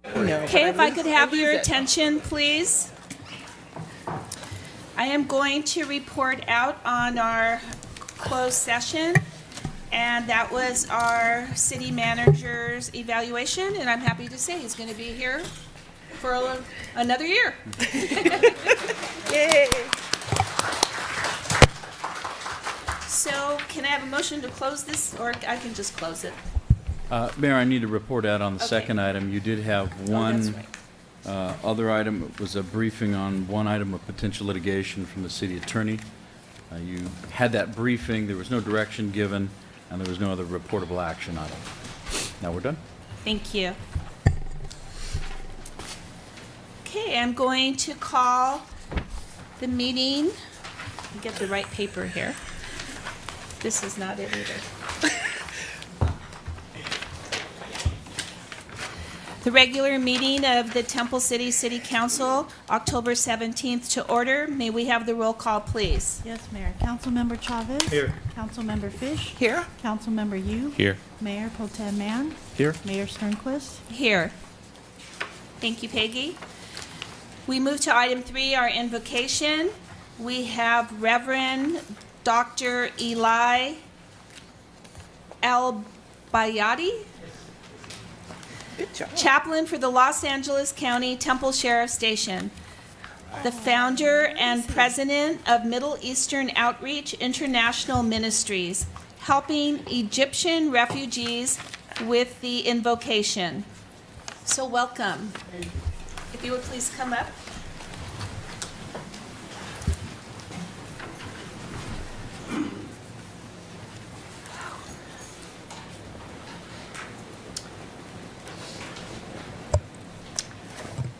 Okay, if I could have your attention, please. I am going to report out on our closed session, and that was our city manager's evaluation, and I'm happy to say he's going to be here for another year. Yay! So, can I have a motion to close this, or I can just close it? Mayor, I need to report out on the Okay. second item. You did have Oh, that's one right. other item. It was a briefing on one item of potential litigation from the city attorney. You had that briefing. There was no direction given, and there was no other reportable action item. Now we're done. Thank you. Okay, I'm going to call the meeting. Get the right paper here. This is not it either. The regular meeting of the Temple City City Council, October 17th, to order. May we have the roll call, please? Yes, Mayor. Councilmember Chavez. Here. Councilmember Fish. Here. Councilmember Yu. Here. Mayor Pro Tem Mann. Here. Mayor Sternquist. Here. Thank you, Peggy. We move to item 3, our invocation. We have Reverend Dr. Eli El-Bayadi, chaplain for the Los Angeles County Temple Sheriff Station, the founder and president of Middle Eastern Outreach International Ministries, helping Egyptian refugees with the invocation. So welcome. If you would please come up.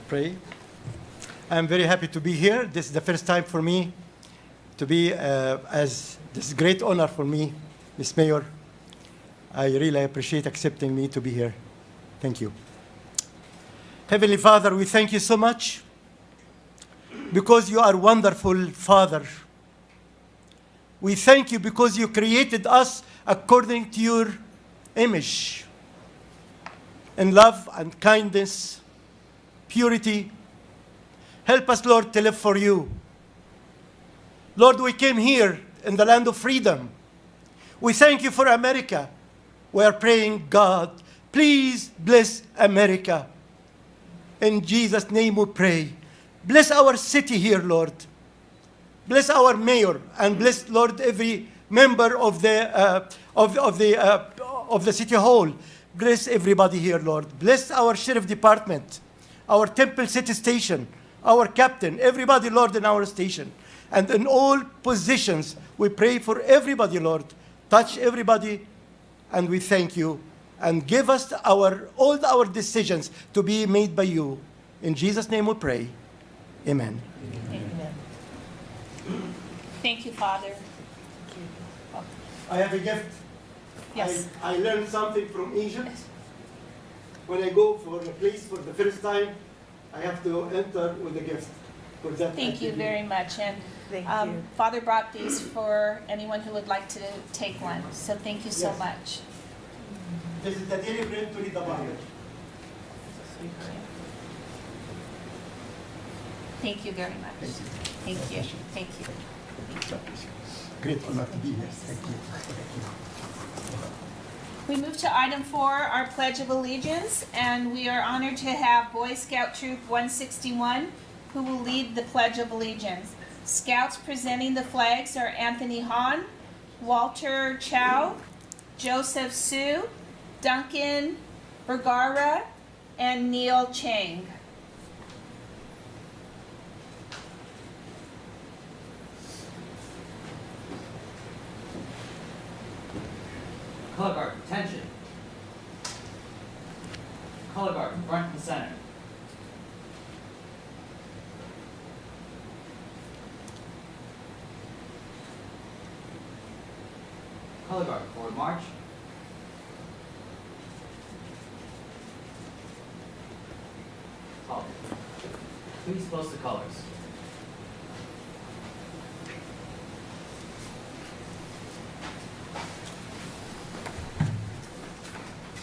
Pray. I'm very happy to be here. This is the first time for me to be, as this is a great honor for me, Ms. Mayor. I really appreciate accepting me to be here. Thank you. Heavenly Father, we thank you so much because you are wonderful, Father. We thank you because you created us according to your image in love and kindness, purity. Help us, Lord, to live for you. Lord, we came here in the land of freedom. We thank you for America. We are praying, God, please bless America. In Jesus' name we pray. Bless our city here, Lord. Bless our mayor and bless, Lord, every member of the city hall. Bless everybody here, Lord. Bless our sheriff department, our Temple City Station, our captain, everybody, Lord, in our station. And in all positions, we pray for everybody, Lord. Touch everybody, and we thank you. And give us all our decisions to be made by you. In Jesus' name we pray. Amen. Amen. Thank you, Father. I have a gift. Yes. I learned something from Egypt. When I go for a place for the first time, I have to enter with a gift. For that Thank you very much. And Father brought these for anyone who would like to take one. So thank you so Yes. much. This is the daily bread to read the Bible. Thank you very much. Thank you. Thank you. Great honor to be here. Thank you. We move to item 4, our Pledge of Allegiance, and we are honored to have Boy Scout Troop 161, who will lead the Pledge of Allegiance. Scouts presenting the flags are Anthony Hahn, Walter Chow, Joseph Su, Duncan Vergara, and Neil Chang. Color guard, attention. Color guard, front and center. Color guard, forward march. Halt. Please post the colors.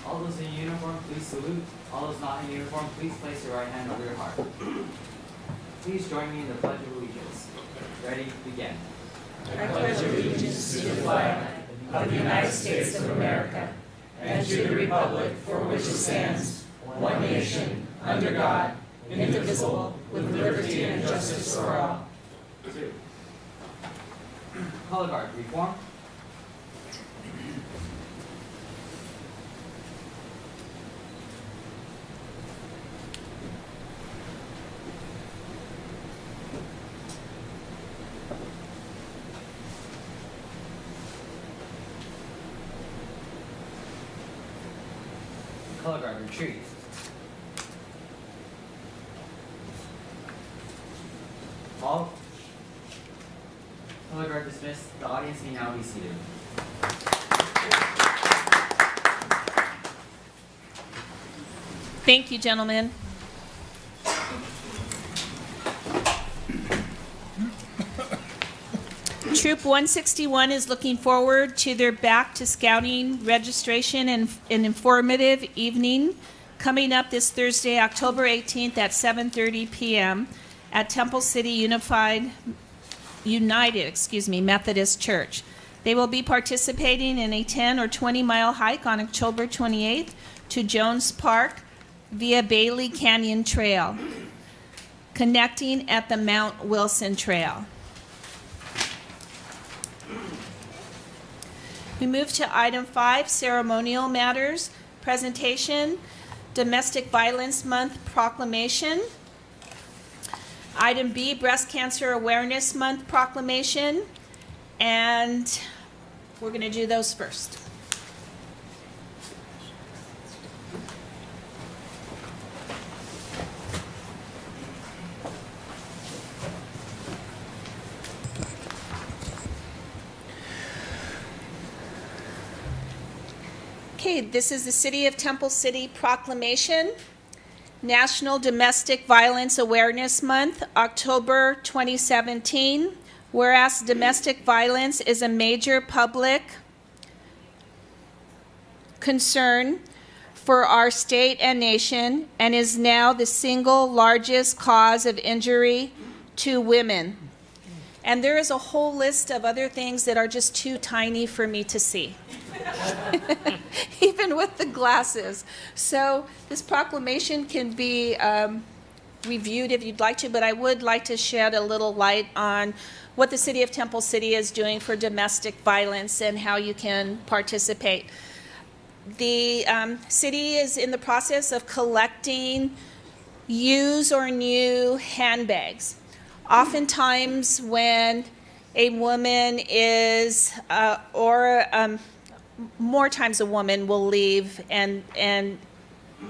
All All those in uniform, please salute. All those not in uniform, please place your right hand over your heart. Please join me in the Pledge of Allegiance. Ready, begin. I pledge allegiance to the flag of the United States of America and to the republic for which it stands, one nation, under God, indivisible, with liberty and justice for all. 2. Color guard, reform. Color guard, retreat. All color guard dismissed. The audience may now be seated. Thank you, gentlemen. Troop 161 is looking forward to their back to scouting registration and an informative evening coming up this Thursday, October 18th at 7:30 p.m. at Temple City United Methodist Church. They will be participating in a 10 or 20 mile hike on October 28th to Jones Park via Bailey Canyon Trail, connecting at the Mount Wilson Trail. We move to item 5, ceremonial matters, presentation, Domestic Violence Month proclamation. Item B, Breast Cancer Awareness Month proclamation. And we're going to do those first. Okay, this is the City of Temple City proclamation. National Domestic Violence Awareness Month, October 2017. Whereas domestic violence is a major public concern for our state and nation and is now the single largest cause of injury to women. And there is a whole list of other things that are just too tiny for me to see. Even with the glasses. So this proclamation can be reviewed if you'd like to, but I would like to shed a little light on what the City of Temple City is doing for domestic violence and how you can participate. The city is in the process of collecting used or new handbags. Oftentimes when a woman is, more times a woman will leave and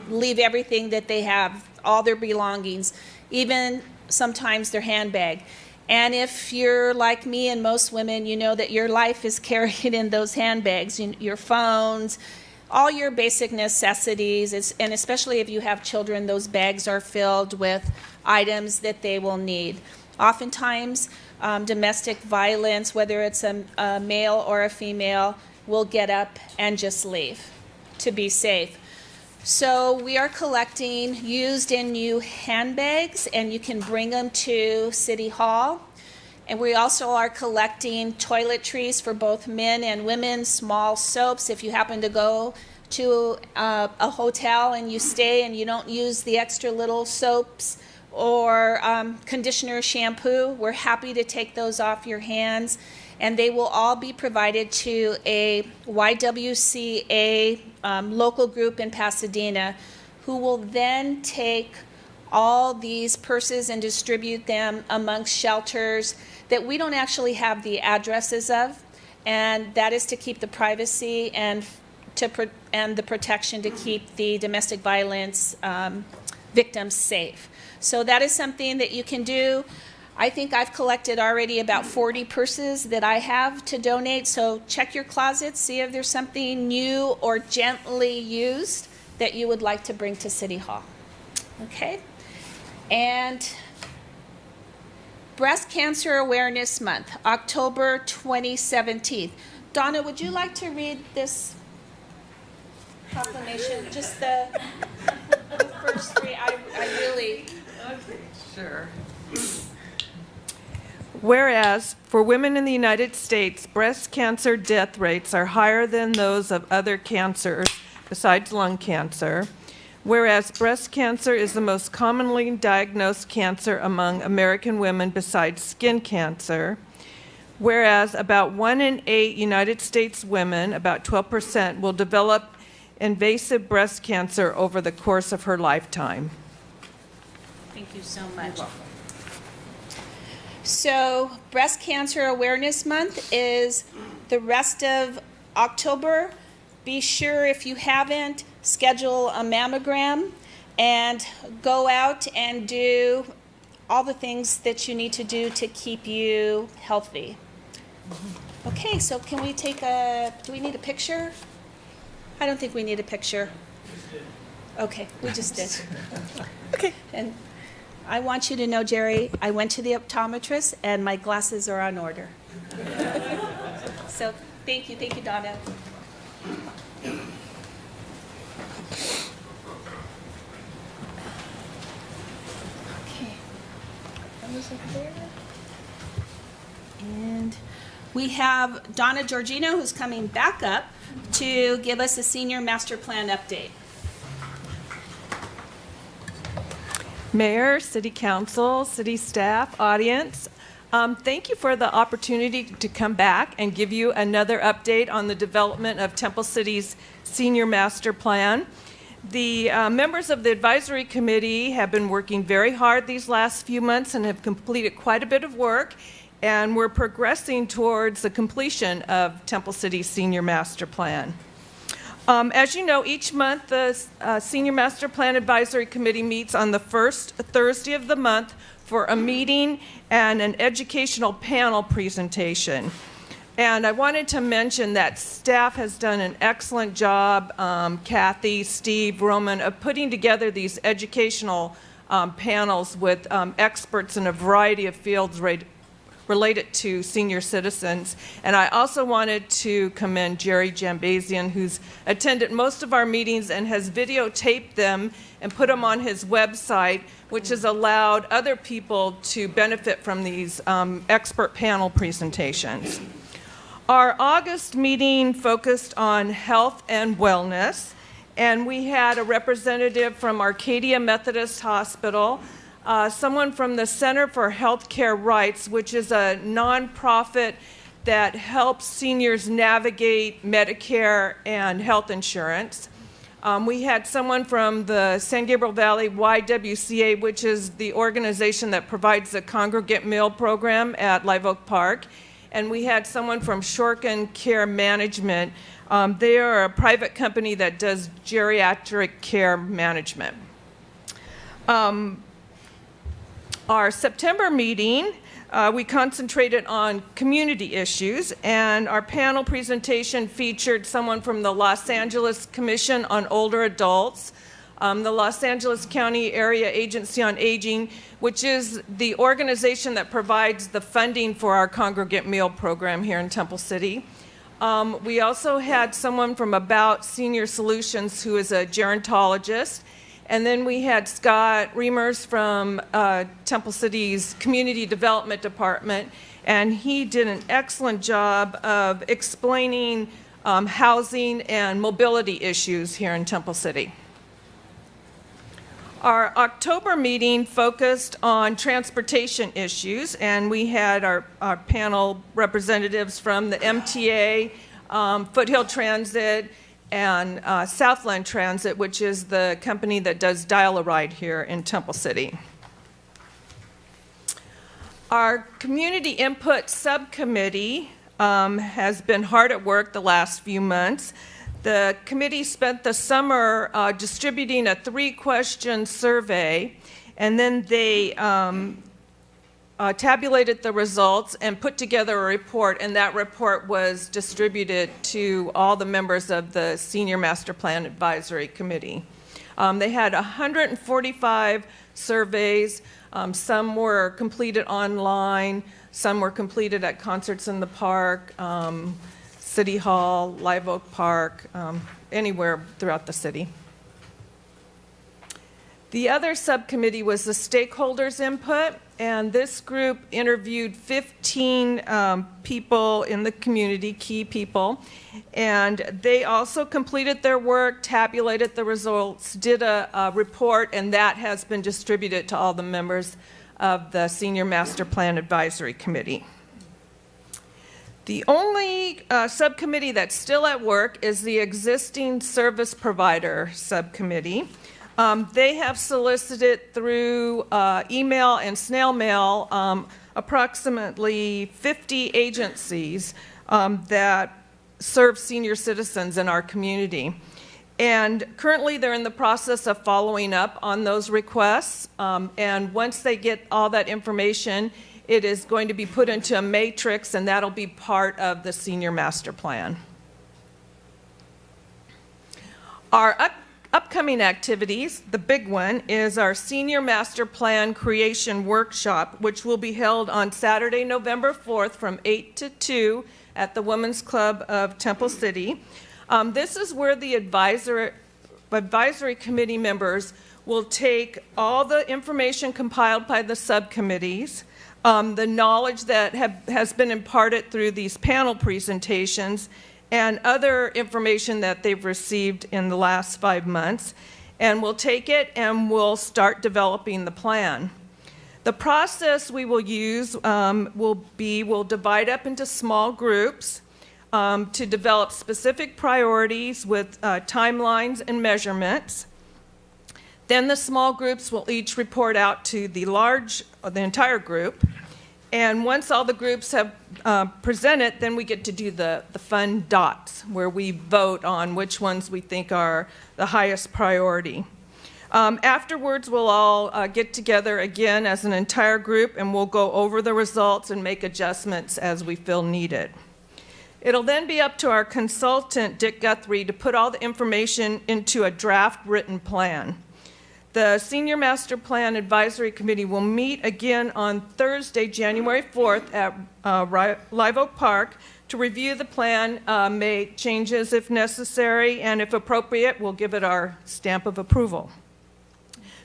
leave everything that they have, all their belongings, even sometimes their handbag. And if you're like me and most women, you know that your life is carried in those handbags, your phones, all your basic necessities, and especially if you have children, those bags are filled with items that they will need. Oftentimes, domestic violence, whether it's a male or a female, will get up and just leave to be safe. So we are collecting used and new handbags, and you can bring them to City Hall. And we also are collecting toiletries for both men and women, small soaps. If you happen to go to a hotel and you stay and you don't use the extra little soaps or conditioner, shampoo, we're happy to take those off your hands. And they will all be provided to a YWCA local group in Pasadena, who will then take all these purses and distribute them amongst shelters that we don't actually have the addresses of, and that is to keep the privacy and the protection to keep the domestic violence victims safe. So that is something that you can do. I think I've collected already about 40 purses that I have to donate, so check your closets, see if there's something new or gently used that you would like to bring to City Hall. Okay? And Breast Cancer Awareness Month, October 2017. Donna, would you like to read this? proclamation, just the first three, I really, Sure. Whereas, for women in the United States, breast cancer death rates are higher than those of other cancers besides lung cancer. Whereas breast cancer is the most commonly diagnosed cancer among American women besides skin cancer. Whereas about 1 in 8 United States women, about 12%, will develop invasive breast cancer over the course of her lifetime. thank you so much. So, Breast Cancer Awareness Month is the rest of October. Be sure, if you haven't, schedule a mammogram and go out and do all the things that you need to do to keep you healthy. Okay, so can we take do we need a picture? I don't think we need a picture. Okay, we just did. Okay. And I want you to know, Jerry, I went to the optometrist and my glasses are on order. So thank you, Donna. Okay. Those up there. And we have Donna Georgino, who's coming back up to give us a senior master plan update. Mayor, City Council, City staff, audience, thank you for the opportunity to come back and give you another update on the development of Temple City's Senior Master Plan. The members of the advisory committee have been working very hard these last few months and have completed quite a bit of work, and we're progressing towards the completion of Temple City's Senior Master Plan. As you know, each month the Senior Master Plan Advisory Committee meets on the first Thursday of the month for a meeting and an educational panel presentation. And I wanted to mention that staff has done an excellent job, Kathy, Steve, Roman, of putting together these educational panels with experts in a variety of fields related to senior citizens. And I also wanted to commend Jerry Jambazian, who's attended most of our meetings and has videotaped them and put them on his website, which has allowed other people to benefit from these expert panel presentations. Our August meeting focused on health and wellness, and we had a representative from Arcadia Methodist Hospital, someone from the Center for Healthcare Rights, which is a nonprofit that helps seniors navigate Medicare and health insurance. We had someone from the San Gabriel Valley YWCA, which is the organization that provides the congregate meal program at Live Oak Park. And we had someone from Shorkin Care Management. They are a private company that does geriatric care management. Our September meeting, we concentrated on community issues, and our panel presentation featured someone from the Los Angeles Commission on Older Adults, the Los Angeles County Area Agency on Aging, which is the organization that provides the funding for our congregate meal program here in Temple City. We also had someone from About Senior Solutions, who is a gerontologist. And then we had Scott Reimers from Temple City's Community Development Department, and he did an excellent job of explaining housing and mobility issues here in Temple City. Our October meeting focused on transportation issues, and we had our panel representatives from the MTA, Foothill Transit, and Southland Transit, which is the company that does Dial-A-Ride here in Temple City. Our community input subcommittee has been hard at work the last few months. The committee spent the summer distributing a 3-question survey, and then they tabulated the results and put together a report, and that report was distributed to all the members of the Senior Master Plan Advisory Committee. They had 145 surveys. Some were completed online, some were completed at concerts in the park, City Hall, Live Oak Park, anywhere throughout the city. The other subcommittee was the stakeholders' input, and this group interviewed 15 people in the community, key people, and they also completed their work, tabulated the results, did a report, and that has been distributed to all the members of the Senior Master Plan Advisory Committee. The only subcommittee that's still at work is the existing service provider subcommittee. They have solicited through email and snail mail approximately 50 agencies that serve senior citizens in our community. And currently, they're in the process of following up on those requests. And once they get all that information, it is going to be put into a matrix, and that'll be part of the Senior Master Plan. Our upcoming activities, the big one, is our Senior Master Plan Creation Workshop, which will be held on Saturday, November 4th from 8 to 2 at the Women's Club of Temple City. This is where the advisory committee members will take all the information compiled by the subcommittees, the knowledge that has been imparted through these panel presentations, and other information that they've received in the last 5 months, and we'll take it and we'll start developing the plan. The process we will use we'll divide up into small groups to develop specific priorities with timelines and measurements. Then the small groups will each report out to the entire group. And once all the groups have presented, then we get to do the fun dots, where we vote on which ones we think are the highest priority. Afterwards, we'll all get together again as an entire group, and we'll go over the results and make adjustments as we feel needed. It'll then be up to our consultant, Dick Guthrie, to put all the information into a draft written plan. The Senior Master Plan Advisory Committee will meet again on Thursday, January 4th at Live Oak Park to review the plan, make changes if necessary, and if appropriate, we'll give it our stamp of approval.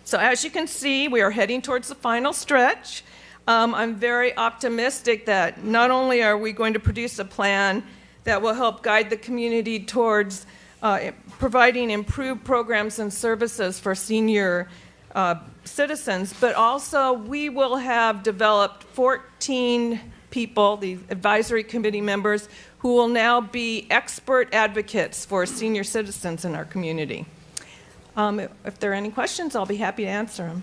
So as you can see, we are heading towards the final stretch. I'm very optimistic that not only are we going to produce a plan that will help guide the community towards providing improved programs and services for senior citizens, but also we will have developed 14 people, the advisory committee members, who will now be expert advocates for senior citizens in our community. If there are any questions, I'll be happy to answer them.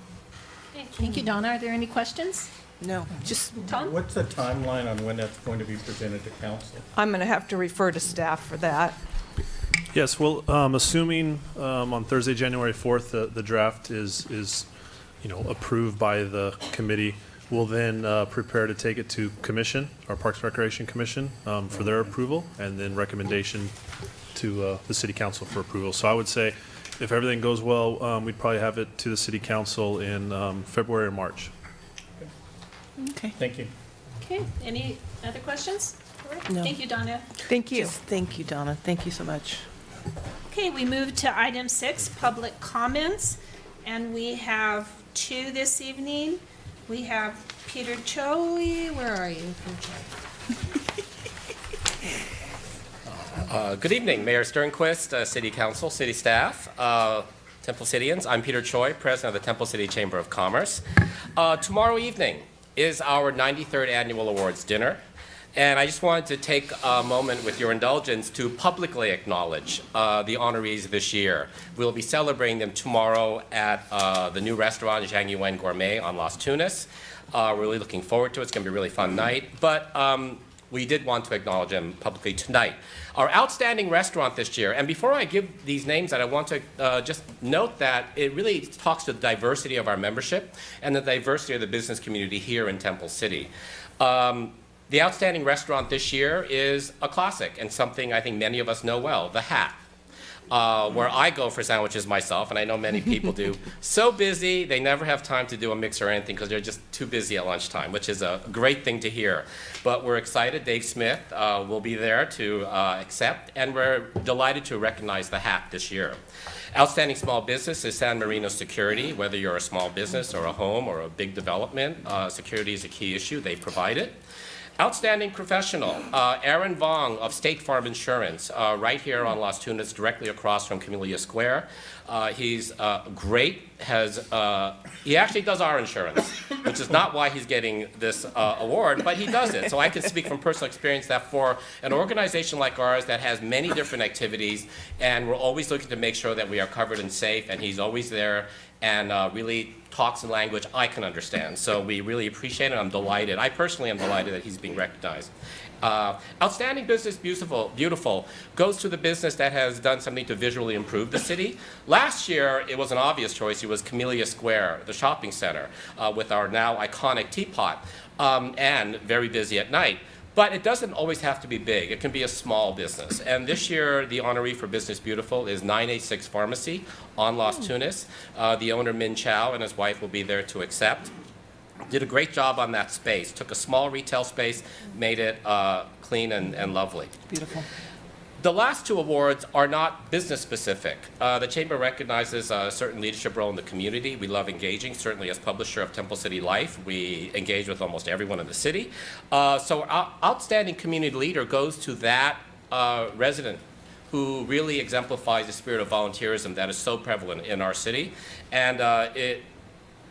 Okay, thank you, Donna. Are there any questions? No, just Tom? What's the timeline on when that's going to be presented to council? I'm going to have to refer to staff for that. Yes, well, assuming on Thursday, January 4th, the draft is approved by the committee, we'll then prepare to take it to commission, our Parks and Recreation Commission, for their approval, and then recommendation to the city council for approval. So I would say, if everything goes well, we'd probably have it to the city council in February or March. okay. Thank you. Okay, any other questions? No. Thank you, Donna. Thank you. Just thank you, Donna. Thank you so much. Okay, we move to item 6, public comments, and we have 2 this evening. We have Peter Choi. Where are you? Good evening, Mayor Sternquist, City Council, City staff, Temple Cityans. I'm Peter Choi, President of the Temple City Chamber of Commerce. Tomorrow evening is our 93rd Annual Awards Dinner, and I just wanted to take a moment, with your indulgence, to publicly acknowledge the honorees this year. We'll be celebrating them tomorrow at the new restaurant, Zhang Yuan Gourmet on Las Tunas. We're really looking forward to it. It's going to be a really fun night, but we did want to acknowledge them publicly tonight. Our outstanding restaurant this year, and before I give these names, I want to just note that it really talks to the diversity of our membership and the diversity of the business community here in Temple City. The outstanding restaurant this year is a classic and something I think many of us know well, The Hat. where I go for sandwiches myself, and I know many people do. So busy, they never have time to do a mix or anything because they're just too busy at lunchtime, which is a great thing to hear. But we're excited. Dave Smith will be there to accept, and we're delighted to recognize the hat this year. Outstanding small business is San Marino Security. Whether you're a small business or a home or a big development, security is a key issue. They provide it. Outstanding professional, Aaron Vong of State Farm Insurance, right here on Las Tunas, directly across from Camellia Square. He's great, he actually does our insurance, which is not why he's getting this award, but he does it. So I can speak from personal experience that for an organization like ours that has many different activities, and we're always looking to make sure that we are covered and safe, and he's always there and really talks in language I can understand. So we really appreciate it. I'm delighted. I personally am delighted that he's being recognized. Outstanding business, beautiful, goes to the business that has done something to visually improve the city. Last year, it was an obvious choice. It was Camellia Square, the shopping center, with our now iconic teapot, and very busy at night. But it doesn't always have to be big. It can be a small business. And this year, the honoree for Business Beautiful is 986 Pharmacy on Las Tunas. The owner, Min Chow, and his wife will be there to accept. Did a great job on that space. Took a small retail space, made it clean and lovely. Beautiful. The last two awards are not business specific. The Chamber recognizes a certain leadership role in the community. We love engaging. Certainly as publisher of Temple City Life, we engage with almost everyone in the city. So our outstanding community leader goes to that resident who really exemplifies the spirit of volunteerism that is so prevalent in our city. And it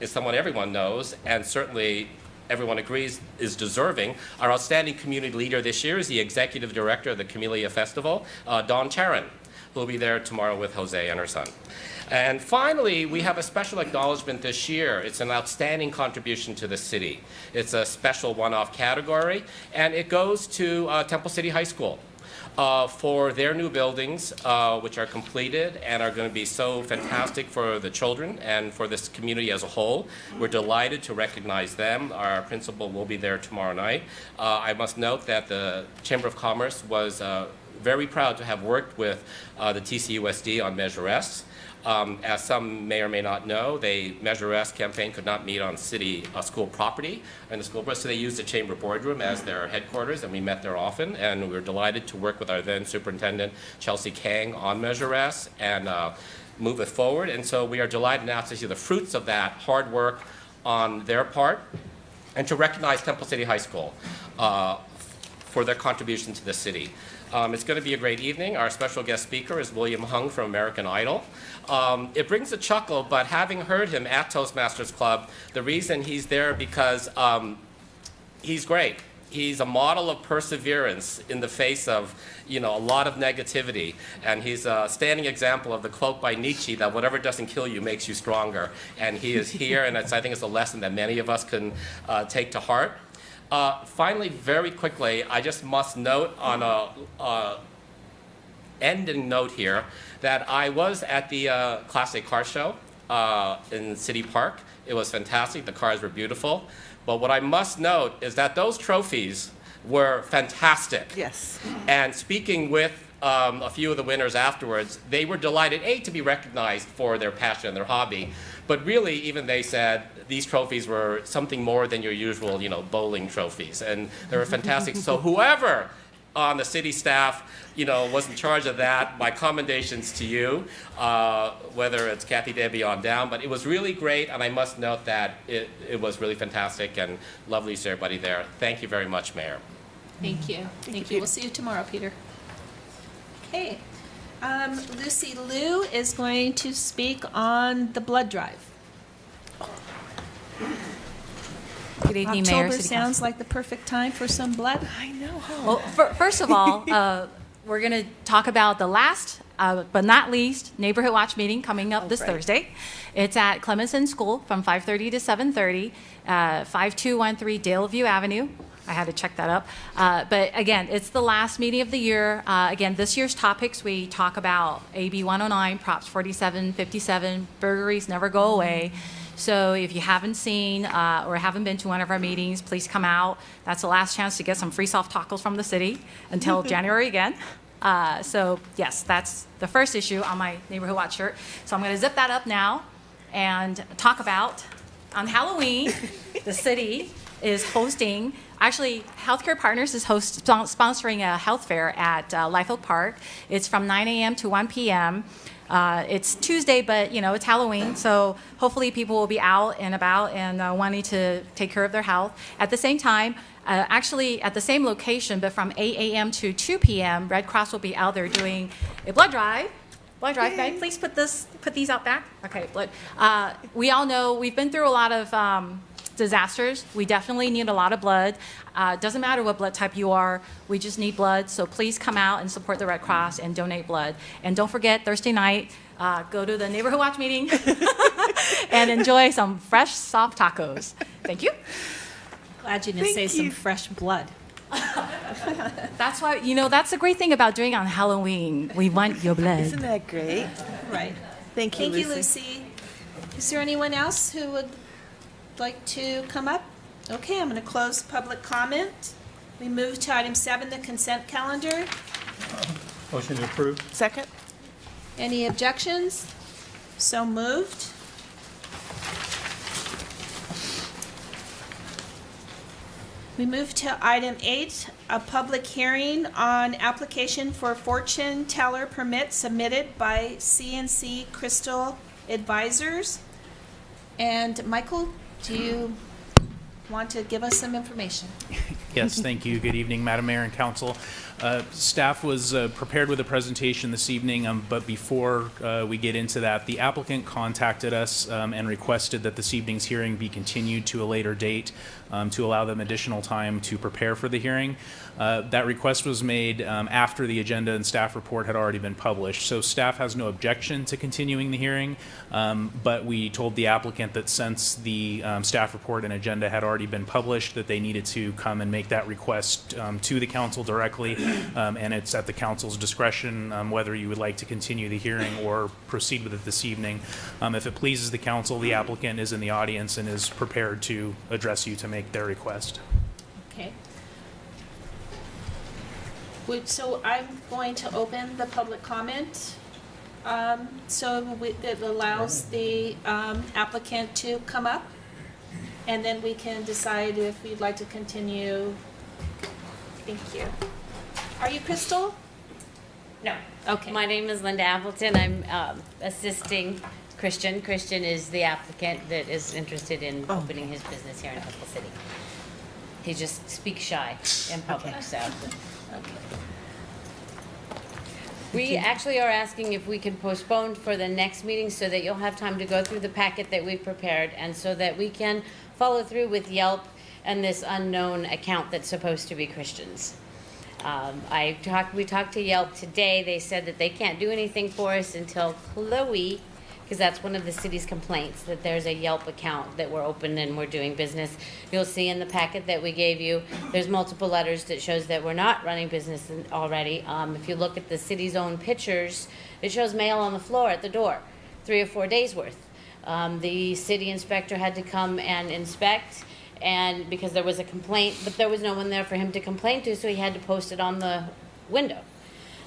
is someone everyone knows, and certainly everyone agrees is deserving. Our outstanding community leader this year is the executive director of the Camellia Festival, Dawn Charon, who will be there tomorrow with Jose and her son. And finally, we have a special acknowledgement this year. It's an outstanding contribution to the city. It's a special one-off category, and it goes to Temple City High School. For their new buildings, which are completed and are going to be so fantastic for the children and for this community as a whole. We're delighted to recognize them. Our principal will be there tomorrow night. I must note that the Chamber of Commerce was very proud to have worked with the TCUSD on Measure S. As some may or may not know, the Measure S campaign could not meet on city school property and the school board, so they used the chamber boardroom as their headquarters, and we met there often, and we were delighted to work with our then superintendent, Chelsea Kang, on Measure S and move it forward. And so we are delighted now to see the fruits of that hard work on their part and to recognize Temple City High School for their contribution to the city. It's going to be a great evening. Our special guest speaker is William Hung from American Idol. It brings a chuckle, but having heard him at Toastmasters Club, the reason he's there because he's great. He's a model of perseverance in the face of, a lot of negativity. And he's a standing example of the quote by Nietzsche that whatever doesn't kill you makes you stronger. And he is here, and I think it's a lesson that many of us can take to heart. Finally, very quickly, I just must note on a ending note here that I was at the Class A car show in City Park. It was fantastic. The cars were beautiful. But what I must note is that those trophies were fantastic. Yes. And speaking with a few of the winners afterwards, they were delighted, A, to be recognized for their passion and their hobby, but really even they said these trophies were something more than your usual, bowling trophies, and they were fantastic. So whoever on the city staff, was in charge of that, my commendations to you, whether it's Kathy Debbie on down, but it was really great, and I must note that it was really fantastic and lovely to see everybody there. Thank you very much, Mayor. Thank you. Thank you. We'll see you tomorrow, Peter. Okay. Lucy Liu is going to speak on the blood drive. Good evening, Mayor. October City sounds Council. like the perfect time for some blood. I know. Well, first of all, we're going to talk about the last, but not least, Neighborhood Watch meeting coming up this Thursday. It's at Clemenson School from 5:30 to 7:30, 5213 Daleview Avenue. I had to check that up. But again, it's the last meeting of the year. Again, this year's topics, we talk about AB 109, Props 47, 57, burglaries never go away. So if you haven't seen or haven't been to one of our meetings, please come out. That's the last chance to get some free soft tacos from the city until January again. So yes, that's the first issue on my Neighborhood Watch shirt. So I'm going to zip that up now and talk about on Halloween, the city is hosting, actually, Healthcare Partners is sponsoring a health fair at Life Oak Park. It's from 9 a.m. to 1 p.m. It's Tuesday, but it's Halloween, so hopefully people will be out and about and wanting to take care of their health. At the same time, actually at the same location, but from 8 a.m. to 2 p.m., Red Cross will be out there doing a blood drive. Blood drive, guys, please put these out back. Okay, blood. We all know we've been through a lot of disasters. We definitely need a lot of blood. Doesn't matter what blood type you are, we just need blood. So please come out and support the Red Cross and donate blood. And don't forget, Thursday night, go to the Neighborhood Watch meeting and enjoy some fresh, soft tacos. Thank you. Glad you didn't say some fresh blood. That's why, that's the great thing about doing on Halloween. We want your blood. Isn't that great? Right. Thank you, Thank you, Lucy. Is there anyone else who would like to come up? Okay, I'm going to close public comment. We move to item 7, the consent calendar. Motion to approve. Second? Any objections? So moved. We move to item 8, a public hearing on application for fortune teller permit submitted by CNC Crystal Advisors. And Michael, do you want to give us some information? Yes, thank you. Good evening, Madam Mayor and Council. Staff was prepared with a presentation this evening, but before we get into that, the applicant contacted us and requested that this evening's hearing be continued to a later date to allow them additional time to prepare for the hearing. That request was made after the agenda and staff report had already been published. So staff has no objection to continuing the hearing, but we told the applicant that since the staff report and agenda had already been published, that they needed to come and make that request to the council directly, and it's at the council's discretion whether you would like to continue the hearing or proceed with it this evening. If it pleases the council, the applicant is in the audience and is prepared to address you to make their request. Okay. So I'm going to open the public comment. It allows the applicant to come up, and then we can decide if we'd like to continue. Thank you. Are you Crystal? No. Okay. My name is Linda Appleton. I'm assisting Christian. Christian is the applicant that is interested in opening his business here in Temple City. He just speaks shy in public, so. We actually are asking if we can postpone for the next meeting so that you'll have time to go through the packet that we've prepared and so that we can follow through with Yelp and this unknown account that's supposed to be Christian's. We talked to Yelp today. They said that they can't do anything for us until Chloe, because that's one of the city's complaints, that there's a Yelp account that we're open and we're doing business. You'll see in the packet that we gave you, there's multiple letters that shows that we're not running business already. If you look at the city's own pictures, it shows mail on the floor at the door, 3 or 4 days worth. The city inspector had to come and inspect, and because there was a complaint, but there was no one there for him to complain to, so he had to post it on the window.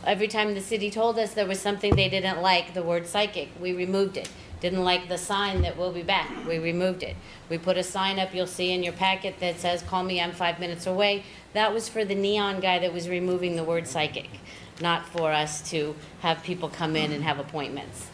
Every time the city told us there was something they didn't like, the word psychic, we removed it. Didn't like the sign that we'll be back, we removed it. We put a sign up, you'll see in your packet, that says, call me, I'm 5 minutes away. That was for the neon guy that was removing the word psychic, not for us to have people come in and have appointments.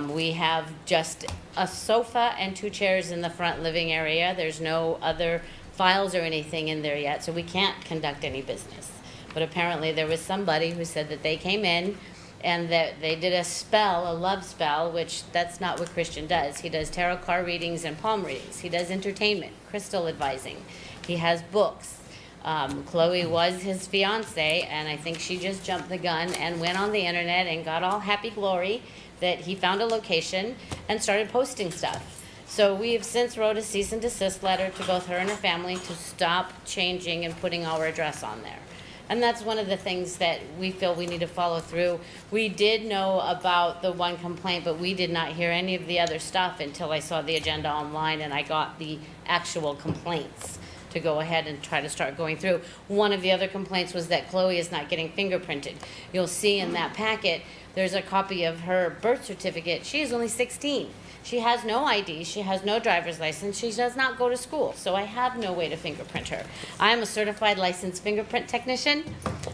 We have just a sofa and 2 chairs in the front living area. There's no other files or anything in there yet, so we can't conduct any business. But apparently there was somebody who said that they came in and that they did a spell, a love spell, which that's not what Christian does. He does tarot card readings and palm readings. He does entertainment, crystal advising. He has books. Chloe was his fiance, and I think she just jumped the gun and went on the internet and got all happy glory that he found a location and started posting stuff. So we have since wrote a cease and desist letter to both her and her family to stop changing and putting our address on there. And that's one of the things that we feel we need to follow through. We did know about the one complaint, but we did not hear any of the other stuff until I saw the agenda online and I got the actual complaints. to go ahead and try to start going through. One of the other complaints was that Chloe is not getting fingerprinted. You'll see in that packet, there's a copy of her birth certificate. She is only 16. She has no ID, she has no driver's license, she does not go to school, so I have no way to fingerprint her. I am a certified licensed fingerprint technician.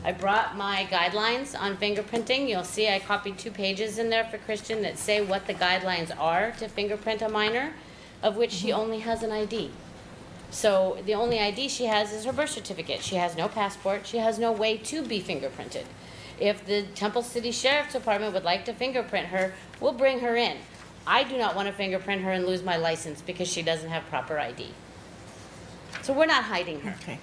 I brought my guidelines on fingerprinting. You'll see I copied 2 pages in there for Christian that say what the guidelines are to fingerprint a minor, of which she only has an ID. So the only ID she has is her birth certificate. She has no passport, she has no way to be fingerprinted. If the Temple City Sheriff's Department would like to fingerprint her, we'll bring her in. I do not want to fingerprint her and lose my license because she doesn't have proper ID. So we're not hiding her. Okay.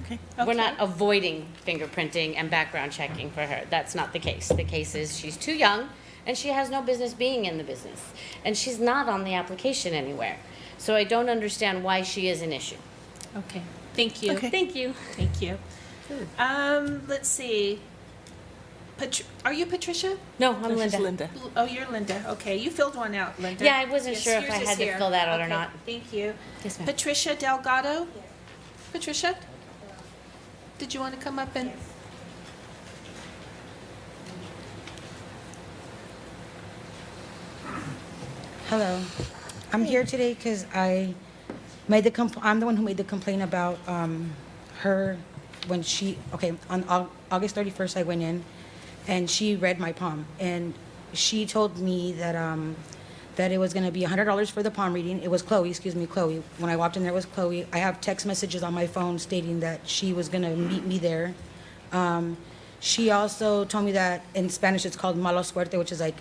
Okay. We're not avoiding fingerprinting and background checking for her. That's not the case. The case is she's too young and she has no business being in the business. And she's not on the application anywhere. So I don't understand why she is an issue. Okay, thank you. Okay. Thank you. Thank you. Let's see. Are you Patricia? No, I'm No, she's Linda. Linda. Oh, you're Linda. Okay, you filled one out, Linda. Yeah, I wasn't Yes, sure if yours I is had to here. fill that out or Okay, not. Thank you. Yes, ma'am. Patricia Delgado? Patricia? Did you want to come up and? Hello. I'm here today because I'm the one who made the complaint about her when on August 31st I went in and she read my palm and she told me that that it was going to be $100 for the palm reading. It was Chloe. When I walked in there, it was Chloe. I have text messages on my phone stating that she was going to meet me there. She also told me that in Spanish it's called mala suerte, which is in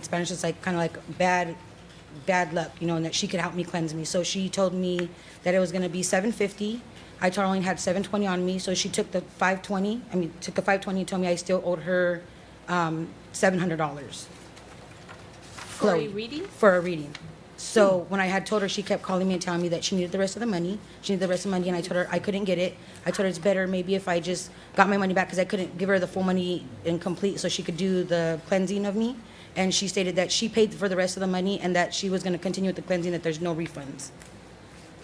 Spanish it's like kind of like bad luck, and that she could help me cleanse me. So she told me that it was going to be $750. I told her I only had $720 on me, so she took the $520 and told me I still owed her $700. For a reading? For a reading. So when I had told her, she kept calling me and telling me that she needed the rest of the money. And I told her I couldn't get it. I told her it's better maybe if I just got my money back because I couldn't give her the full money incomplete so she could do the cleansing of me. And she stated that she paid for the rest of the money and that she was going to continue with the cleansing, that there's no refunds.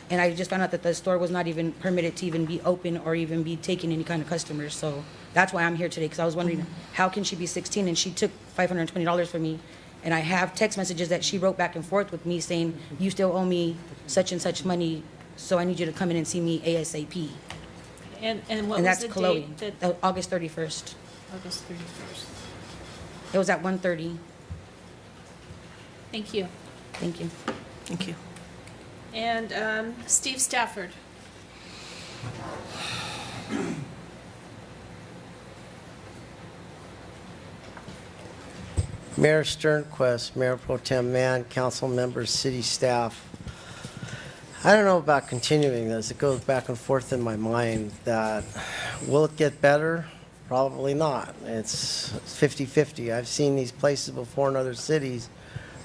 And I just found out that the store was not even permitted to even be open or even be taking any kind of customers. So that's why I'm here today, because I was wondering, how can she be 16 and she took $520 from me? And I have text messages that she wrote back and forth with me saying, you still owe me such and such money, so I need you to come in and see me ASAP. And what And was that's the Chloe, date that? August 31st. August 31st. It was at 1:30. Thank you. Thank you. Thank you. And Steve Stafford. Mayor Sternquist, Mayor Pro Tem Mann, council members, city staff. I don't know about continuing this. It goes back and forth in my mind that will it get better? Probably not. It's 50-50. I've seen these places before in other cities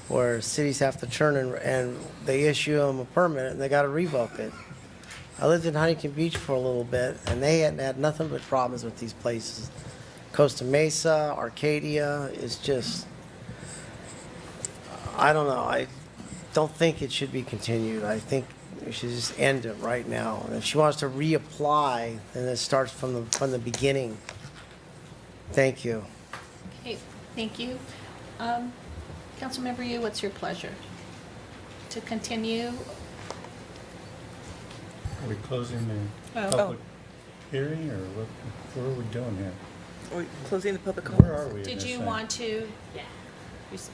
where cities have to turn and they issue them a permit and they got to revoke it. I lived in Huntington Beach for a little bit and they had nothing but problems with these places. Costa Mesa, Arcadia is just, I don't know. I don't think it should be continued. I think we should just end it right now. And if she wants to reapply, then it starts from the beginning. Thank you. Okay, thank you. Councilmember Yu, what's your pleasure? To continue? Are we closing the Oh. public hearing, or what are we doing here? Are we closing the public Where comments? are we in Did this you thing? want to? Yeah. res-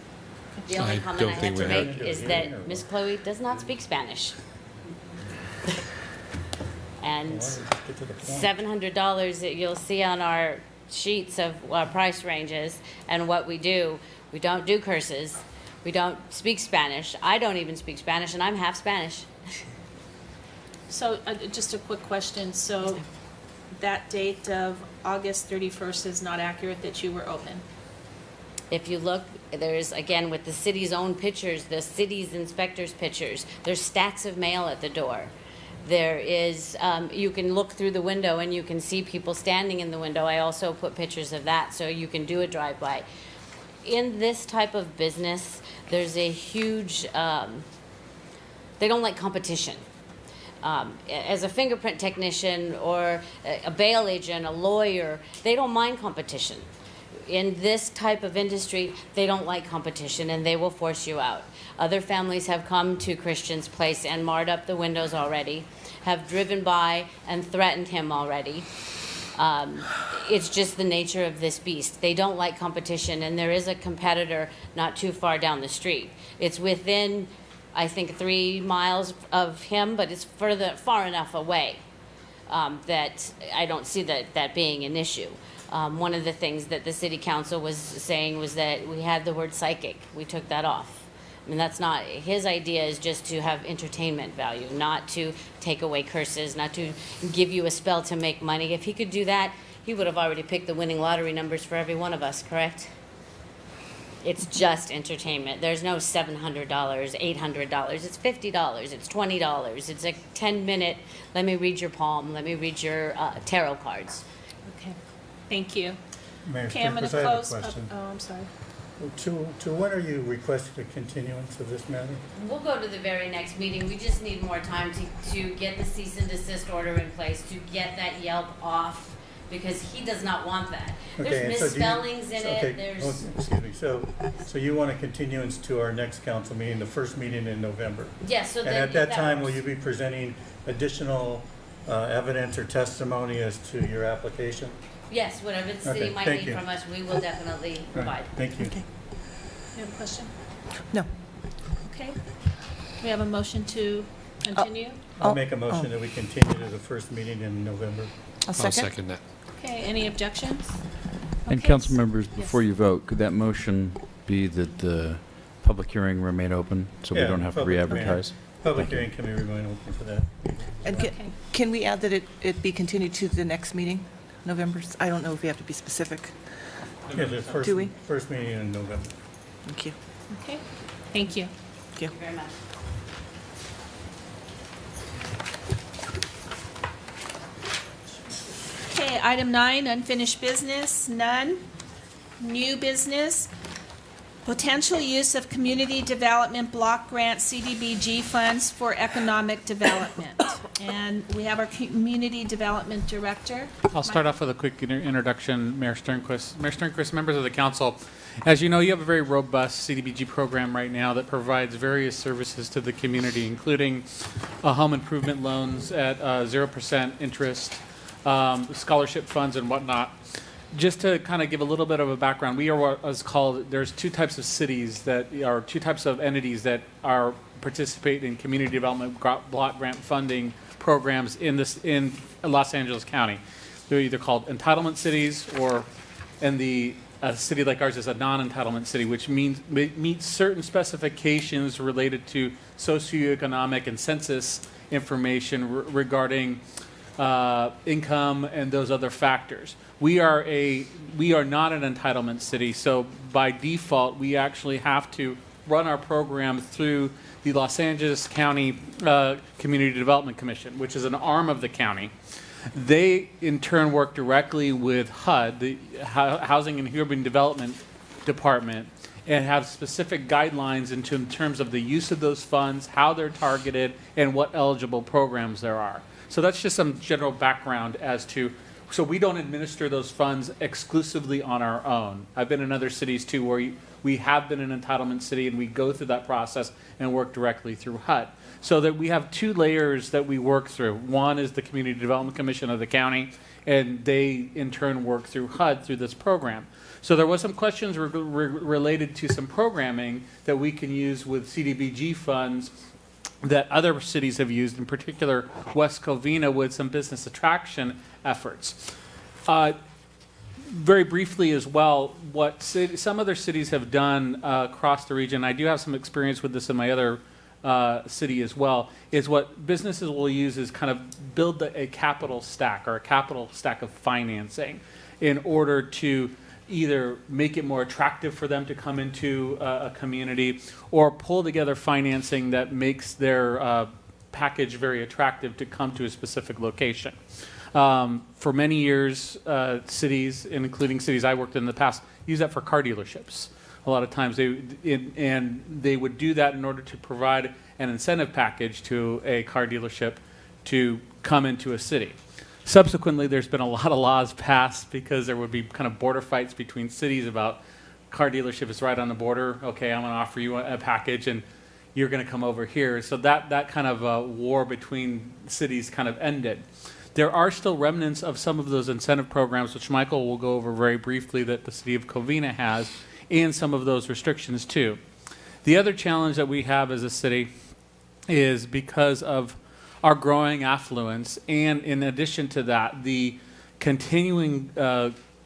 The only I comment don't I have think to we have make to is do it that here, or Miss what? Chloe does not speak Spanish. And Why don't we just get to the point? $700 that you'll see on our sheets of price ranges and what we do. We don't do curses. We don't speak Spanish. I don't even speak Spanish, and I'm half Spanish. So just a quick question. So that date of August 31st is not accurate that you were open? If you look, there's, again, with the city's own pictures, the city's inspector's pictures, there's stacks of mail at the door. There is, you can look through the window and you can see people standing in the window. I also put pictures of that so you can do a drive-by. In this type of business, there's a huge, they don't like competition. As a fingerprint technician or a bail agent, a lawyer, they don't mind competition. In this type of industry, they don't like competition and they will force you out. Other families have come to Christian's place and marred up the windows already, have driven by and threatened him already. It's just the nature of this beast. They don't like competition, and there is a competitor not too far down the street. It's within, I think, 3 miles of him, but it's far enough away that I don't see that being an issue. One of the things that the city council was saying was that we had the word psychic. We took that off. I mean, that's not, his idea is just to have entertainment value, not to take away curses, not to give you a spell to make money. If he could do that, he would have already picked the winning lottery numbers for every one of us, correct? It's just entertainment. There's no $700, $800. It's $50. It's $20. It's a 10-minute, let me read your palm, let me read your tarot cards. Okay, thank you. Mayor Okay, I'm going Sternquist, to I have a close. question. Oh, I'm sorry. To when are you requesting a continuance of this matter? We'll go to the very next meeting. We just need more time to get the cease and desist order in place, to get that Yelp off, because he does not want that. Okay, There's and so do you- misspellings in okay, it, there's, excuse me, so you want a continuance to our next council meeting, the first meeting in November? yes, so And that. at that if time, will works. you be presenting additional evidence or testimony as to your application? Yes, whatever the city Okay, might thank need you. from us, we will definitely All right, provide. thank you. Okay. You have a question? No. Okay. We have a motion to continue? I'll make a motion that we continue to the first meeting in November. I'll second. that. Okay, any objections? And Okay, council members, before yes. you vote, could that motion be that the public hearing remain open, so we Yeah, don't have to public hearing. re-advertise? Public Thank you. hearing can be remain open for that. And Okay. can we add that it be continued to the next meeting, November? I don't know if we have to be specific. Yeah, the first, Do we? first meeting in November. Thank you. Okay, thank you. Thank you. Thank you very much. Okay, item 9, unfinished business, none. New business, potential use of community development block grant CDBG funds for economic development. And we have our community development director. I'll start off with a quick introduction, Mayor Sternquist. Mayor Sternquist, members of the council, as you know, you have a very robust CDBG program right now that provides various services to the community, including home improvement loans at 0% interest, scholarship funds and whatnot. Just to kind of give a little bit of a background, we are what is called, there's two types of cities that are, two types of entities that are participate in community development block grant funding programs in Los Angeles County. They're either called entitlement cities, or in a city like ours is a non-entitlement city, which means meets certain specifications related to socioeconomic and census information regarding income and those other factors. We are not an entitlement city, so by default, we actually have to run our program through the Los Angeles County Community Development Commission, which is an arm of the county. They, in turn, work directly with HUD, the Housing and Urban Development Department, and have specific guidelines in terms of the use of those funds, how they're targeted, and what eligible programs there are. So that's just some general background as to, so we don't administer those funds exclusively on our own. I've been in other cities too where we have been an entitlement city and we go through that process and work directly through HUD. So that we have two layers that we work through. One is the Community Development Commission of the county, and they in turn work through HUD through this program. So there was some questions related to some programming that we can use with CDBG funds that other cities have used, in particular West Covina, with some business attraction efforts. Very briefly as well, what some other cities have done across the region, I do have some experience with this in my other city as well, is what businesses will use is kind of build a capital stack or a capital stack of financing in order to either make it more attractive for them to come into a community or pull together financing that makes their package very attractive to come to a specific location. For many years, cities, including cities I worked in the past, use that for car dealerships. A lot of times they would do that in order to provide an incentive package to a car dealership to come into a city. Subsequently, there's been a lot of laws passed because there would be kind of border fights between cities about car dealership is right on the border. Okay, I'm going to offer you a package, and you're going to come over here. So that kind of war between cities kind of ended. There are still remnants of some of those incentive programs, which Michael will go over very briefly, that the city of Covina has, and some of those restrictions too. The other challenge that we have as a city is because of our growing affluence, and in addition to that, the continuing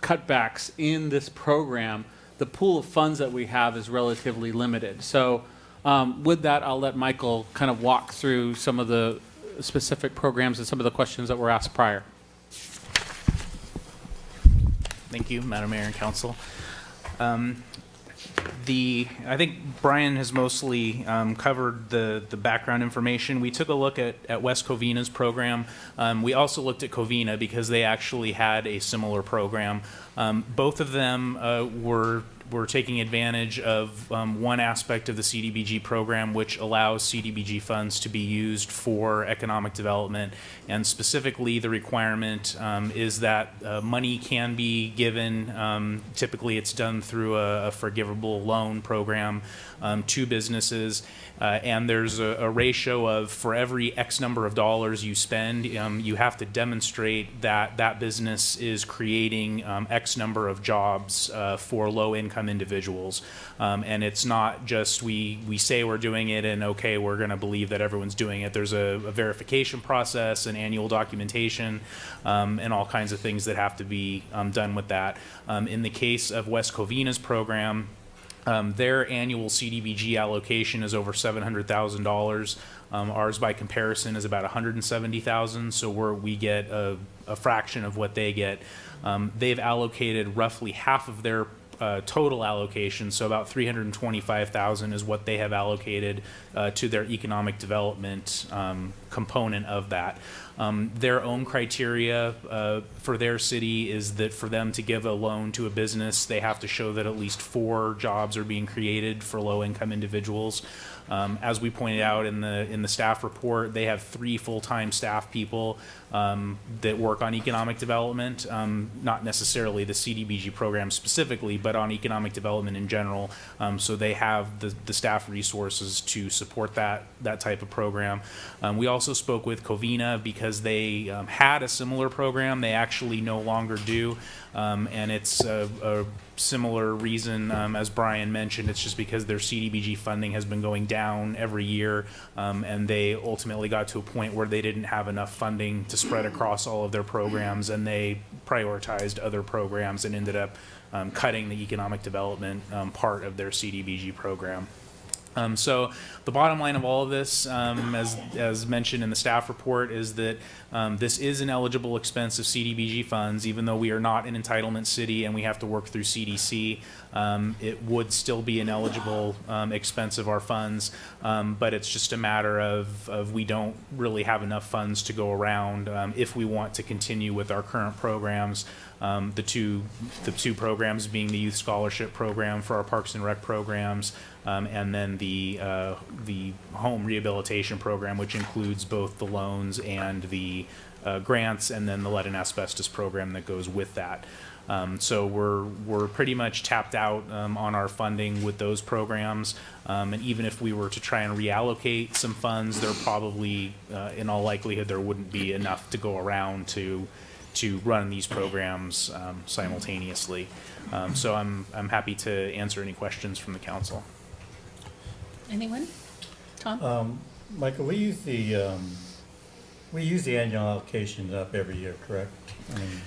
cutbacks in this program, the pool of funds that we have is relatively limited. So with that, I'll let Michael kind of walk through some of the specific programs and some of the questions that were asked prior. Thank you, Madam Mayor and Council. I think Brian has mostly covered the background information. We took a look at West Covina's program. We also looked at Covina because they actually had a similar program. Both of them were taking advantage of one aspect of the CDBG program, which allows CDBG funds to be used for economic development. And specifically, the requirement is that money can be given. Typically, it's done through a forgivable loan program to businesses. And there's a ratio of, for every X number of dollars you spend, you have to demonstrate that that business is creating X number of jobs for low-income individuals. And it's not just we say we're doing it and, okay, we're going to believe that everyone's doing it. There's a verification process, an annual documentation, and all kinds of things that have to be done with that. In the case of West Covina's program, their annual CDBG allocation is over $700,000. Ours, by comparison, is about $170,000. So we get a fraction of what they get. They've allocated roughly half of their total allocation, so about $325,000 is what they have allocated to their economic development component of that. Their own criteria for their city is that for them to give a loan to a business, they have to show that at least 4 jobs are being created for low-income individuals. As we pointed out in the staff report, they have 3 full-time staff people that work on economic development, not necessarily the CDBG program specifically, but on economic development in general. So they have the staff resources to support that type of program. We also spoke with Covina because they had a similar program. They actually no longer do, and it's a similar reason as Brian mentioned. It's just because their CDBG funding has been going down every year, and they ultimately got to a point where they didn't have enough funding to spread across all of their programs, and they prioritized other programs and ended up cutting the economic development part of their CDBG program. So the bottom line of all of this, as mentioned in the staff report, is that this is an eligible expense of CDBG funds. Even though we are not an entitlement city and we have to work through CDC, it would still be an eligible expense of our funds, but it's just a matter of we don't really have enough funds to go around if we want to continue with our current programs. The two programs being the Youth Scholarship Program for our Parks and Rec programs, and then the Home Rehabilitation Program, which includes both the loans and the grants, and then the Lead and Asbestos Program that goes with that. So we're pretty much tapped out on our funding with those programs, and even if we were to try and reallocate some funds, there probably, in all likelihood, there wouldn't be enough to go around to run these programs simultaneously. So I'm happy to answer any questions from the council. Anyone? Tom? Michael, we use the annual allocations up every year, correct? I mean,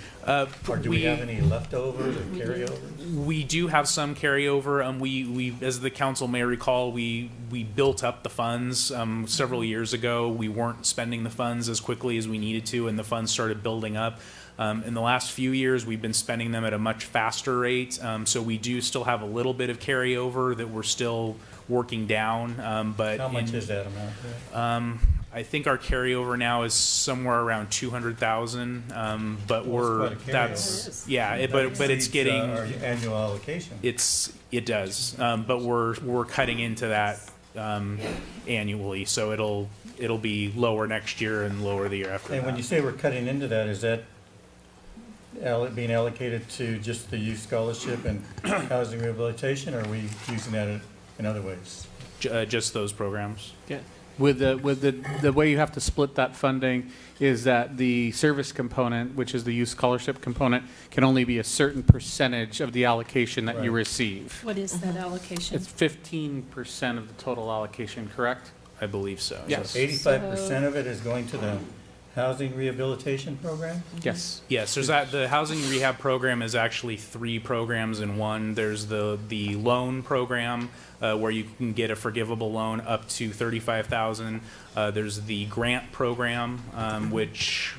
or do we have any leftovers or carryovers? We do have some carryover. We, as the council may recall, we built up the funds several years ago. We weren't spending the funds as quickly as we needed to, and the funds started building up. In the last few years, we've been spending them at a much faster rate. So we do still have a little bit of carryover that we're still working down. But how much is that amount? I think our carryover now is somewhere around 200,000. But but it's getting our annual allocation. It does, but we're cutting into that annually. So it'll be lower next year and lower the year after And that. when you say we're cutting into that, is that being allocated to just the youth scholarship and housing rehabilitation, or are we using that in other ways? Just those programs. Yeah. With the way you have to split that funding is that the service component, which is the youth scholarship component, can only be a certain percentage of the allocation that you Right. receive. What is that allocation? It's 15% of the total allocation, correct? I believe so. Yes. 85% of it is going to the housing rehabilitation program? Yes. Yes, the housing rehab program is actually 3 programs in one. There's the loan program, where you can get a forgivable loan up to $35,000. There's the grant program, which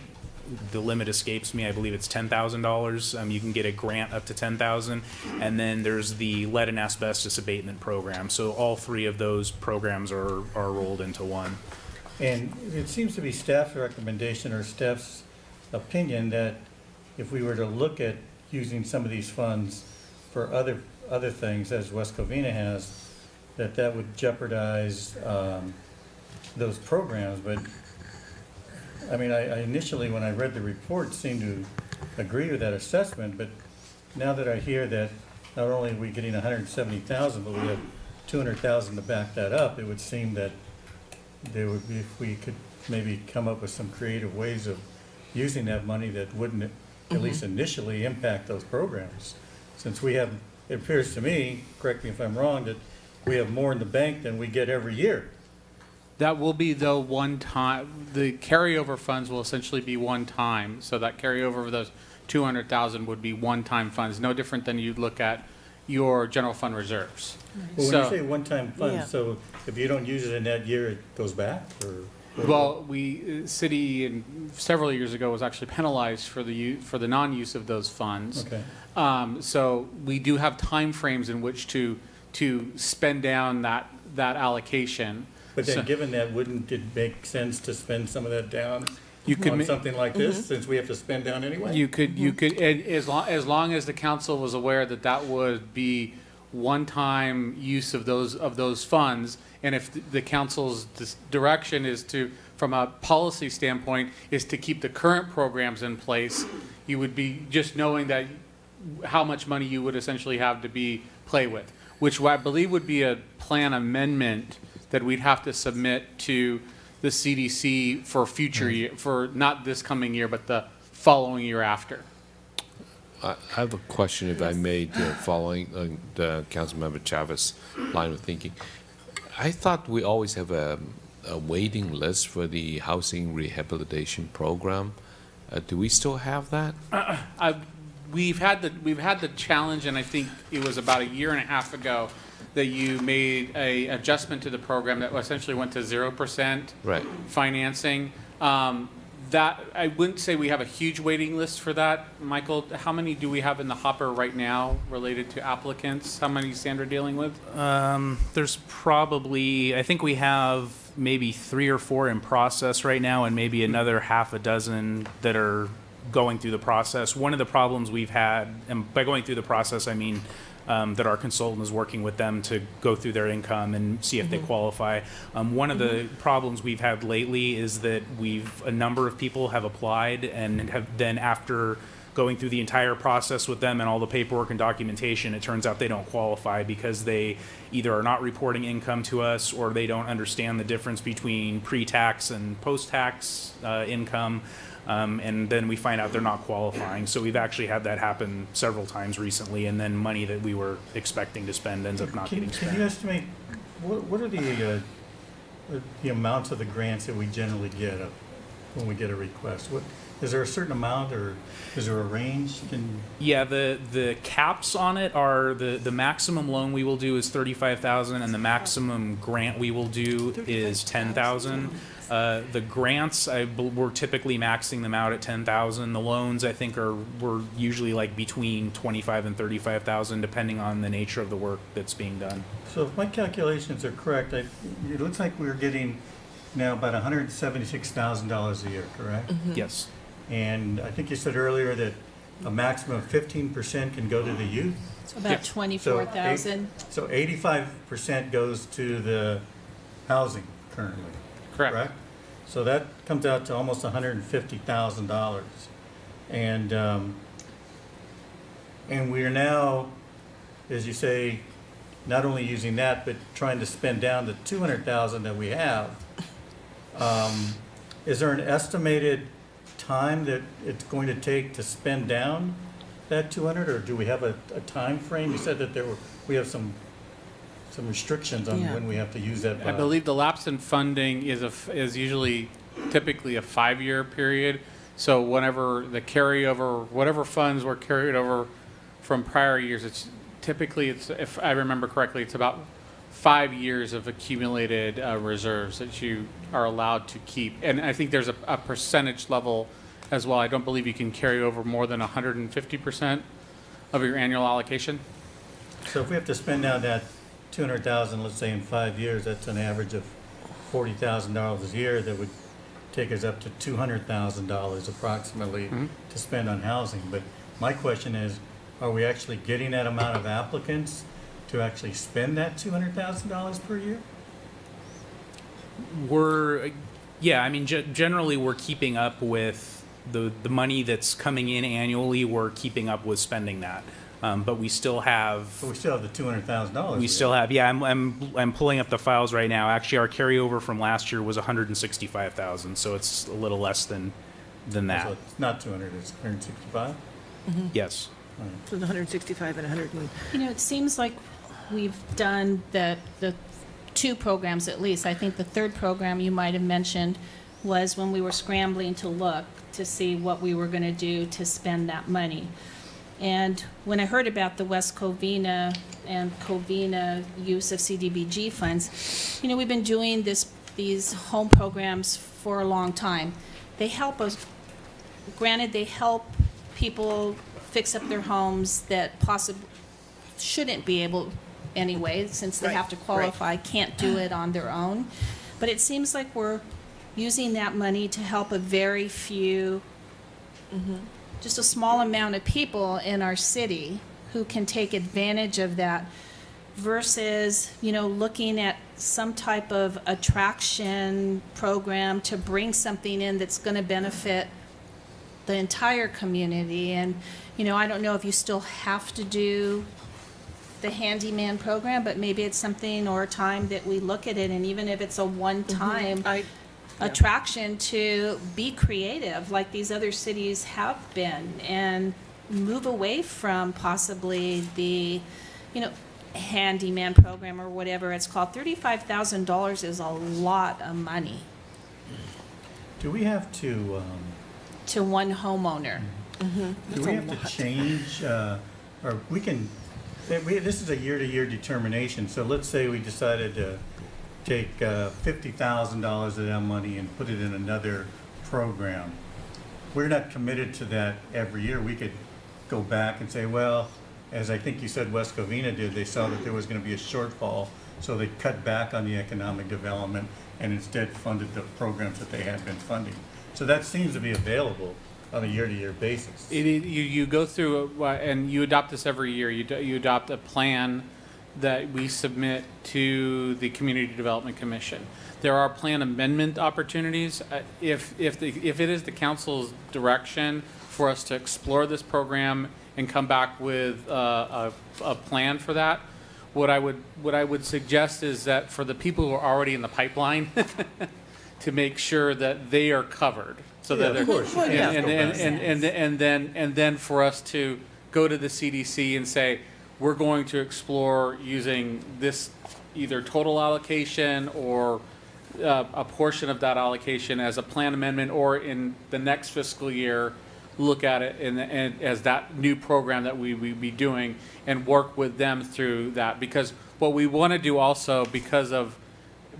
the limit escapes me. I believe it's $10,000. You can get a grant up to $10,000. And then there's the lead and asbestos abatement program. So all 3 of those programs are rolled into one. And it seems to be staff's recommendation or staff's opinion that if we were to look at using some of these funds for other things, as West Covina has, that would jeopardize those programs. But, I mean, I initially, when I read the report, seemed to agree with that assessment. But now that I hear that not only are we getting $170,000, but we have $200,000 to back that up, it would seem that there would be, if we could maybe come up with some creative ways of using that money that wouldn't, at least initially, impact those programs. Since we have, it appears to me, correct me if I'm wrong, that we have more in the bank than we get every year. That will be the one time, the carryover funds will essentially be one time. So that carryover of those 200,000 would be one-time funds, no different than you'd look at your general fund reserves. Well, when So- you say one-time Yeah. funds, so if you don't use it in that year, it goes back, or? Well, city several years ago was actually penalized for the non-use of those funds. Okay. So we do have timeframes in which to spend down that allocation. But then, So- given that, wouldn't it make sense to spend some of that down You could on ma- something like this, since we have to spend down anyway? You could, and as long as the council was aware that that would be one-time use of those funds, and if the council's direction is to, from a policy standpoint, is to keep the current programs in place, you would be just knowing that how much money you would essentially have to play with, which I believe would be a plan amendment that we'd have to submit to the CDC for future year, for not this coming year, but the following year after. I have a question, if I may, following the Councilmember Chavez line of thinking. I thought we always have a waiting list for the housing rehabilitation program. Do we still have that? We've had the challenge, and I think it was about a year and a half ago that you made a adjustment to the program that essentially went to 0% Right. financing. That I wouldn't say we have a huge waiting list for that. Michael, how many do we have in the hopper right now related to applicants? How many Sandra dealing with? There's probably, I think we have maybe 3 or 4 in process right now, and maybe another half a dozen that are going through the process. One of the problems we've had, and by going through the process, I mean that our consultant is working with them to go through their income and see if they qualify. One of the problems we've had lately is that a number of people have applied and have then, after going through the entire process with them and all the paperwork and documentation, it turns out they don't qualify because they either are not reporting income to us, or they don't understand the difference between pre-tax and post-tax income. And then we find out they're not qualifying. So we've actually had that happen several times recently, and then money that we were expecting to spend ends up not getting Can spent. you estimate, what are the amounts of the grants that we generally get when we get a request? Is there a certain amount, or is there a range? Yeah, the caps on it are the maximum loan we will do is $35,000, and the maximum grant we will do is $10,000. The grants, we're typically maxing them out at $10,000. The loans, I think, we're usually like between $25,000 and $35,000, depending on the nature of the work that's being done. So if my calculations are correct, it looks like we're getting now about $176,000 a year, correct? Yes. And I think you said earlier that a maximum of 15% can go to the youth? So about 24,000. So 85% goes to the housing currently. Correct. So that comes out to almost $150,000. And we are now, as you say, not only using that, but trying to spend down the $200,000 that we have. Is there an estimated time that it's going to take to spend down that 200, or do we have a time frame? You said that we have some restrictions on when we have to use that. I believe the lapse in funding is usually typically a 5-year period. So whenever the carryover, whatever funds were carried over from prior years, it's typically, if I remember correctly, it's about 5 years of accumulated reserves that you are allowed to keep. And I think there's a percentage level as well. I don't believe you can carry over more than 150% of your annual allocation. So if we have to spend down that 200,000, let's say in 5 years, that's an average of $40,000 a year. That would take us up to $200,000 approximately to spend on housing. But my question is, are we actually getting that amount of applicants to actually spend that $200,000 per year? Generally we're keeping up with the money that's coming in annually. We're keeping up with spending that. But we still have. But we still have the $200,000. We still have. Yeah, I'm pulling up the files right now. Actually, our carryover from last year was 165,000, so it's a little less than that. So it's not 200. It's 165. Yes. Right. So the 165 and 100. It seems like we've done the 2 programs at least. I think the 3rd program you might have mentioned was when we were scrambling to look to see what we were going to do to spend that money. And when I heard about the West Covina and Covina use of CDBG funds, we've been doing these home programs for a long time. They help us. Granted, they help people fix up their homes that possibly shouldn't be able anyway, since they have to qualify, can't do it on their own. But it seems like we're using that money to help a very few, just a small amount of people in our city who can take advantage of that, versus, looking at some type of attraction program to bring something in that's going to benefit the entire community. And, I don't know if you still have to do the handyman program, but maybe it's something or a time that we look at it, and even if it's a one-time attraction, to be creative like these other cities have been and move away from possibly the, handyman program or whatever it's called. $35,000 is a lot of money Do we have to? to one homeowner. Do we have to change, or we can? This is a year-to-year determination. So let's say we decided to take $50,000 of that money and put it in another program. We're not committed to that every year. We could go back and say, well, as I think you said West Covina did, they saw that there was going to be a shortfall, so they cut back on the economic development and instead funded the programs that they had been funding. So that seems to be available on a year-to-year basis. You go through, and you adopt this every year. You adopt a plan that we submit to the Community Development Commission. There are plan amendment opportunities. If it is the council's direction for us to explore this program and come back with a plan for that, what I would suggest is that for the people who are already in the pipeline, to make sure that they are covered, so that of course. and then for us to go to the CDC and say, we're going to explore using this either total allocation or a portion of that allocation as a plan amendment, or in the next fiscal year, look at it and as that new program that we be doing and work with them through that. Because what we want to do also, because of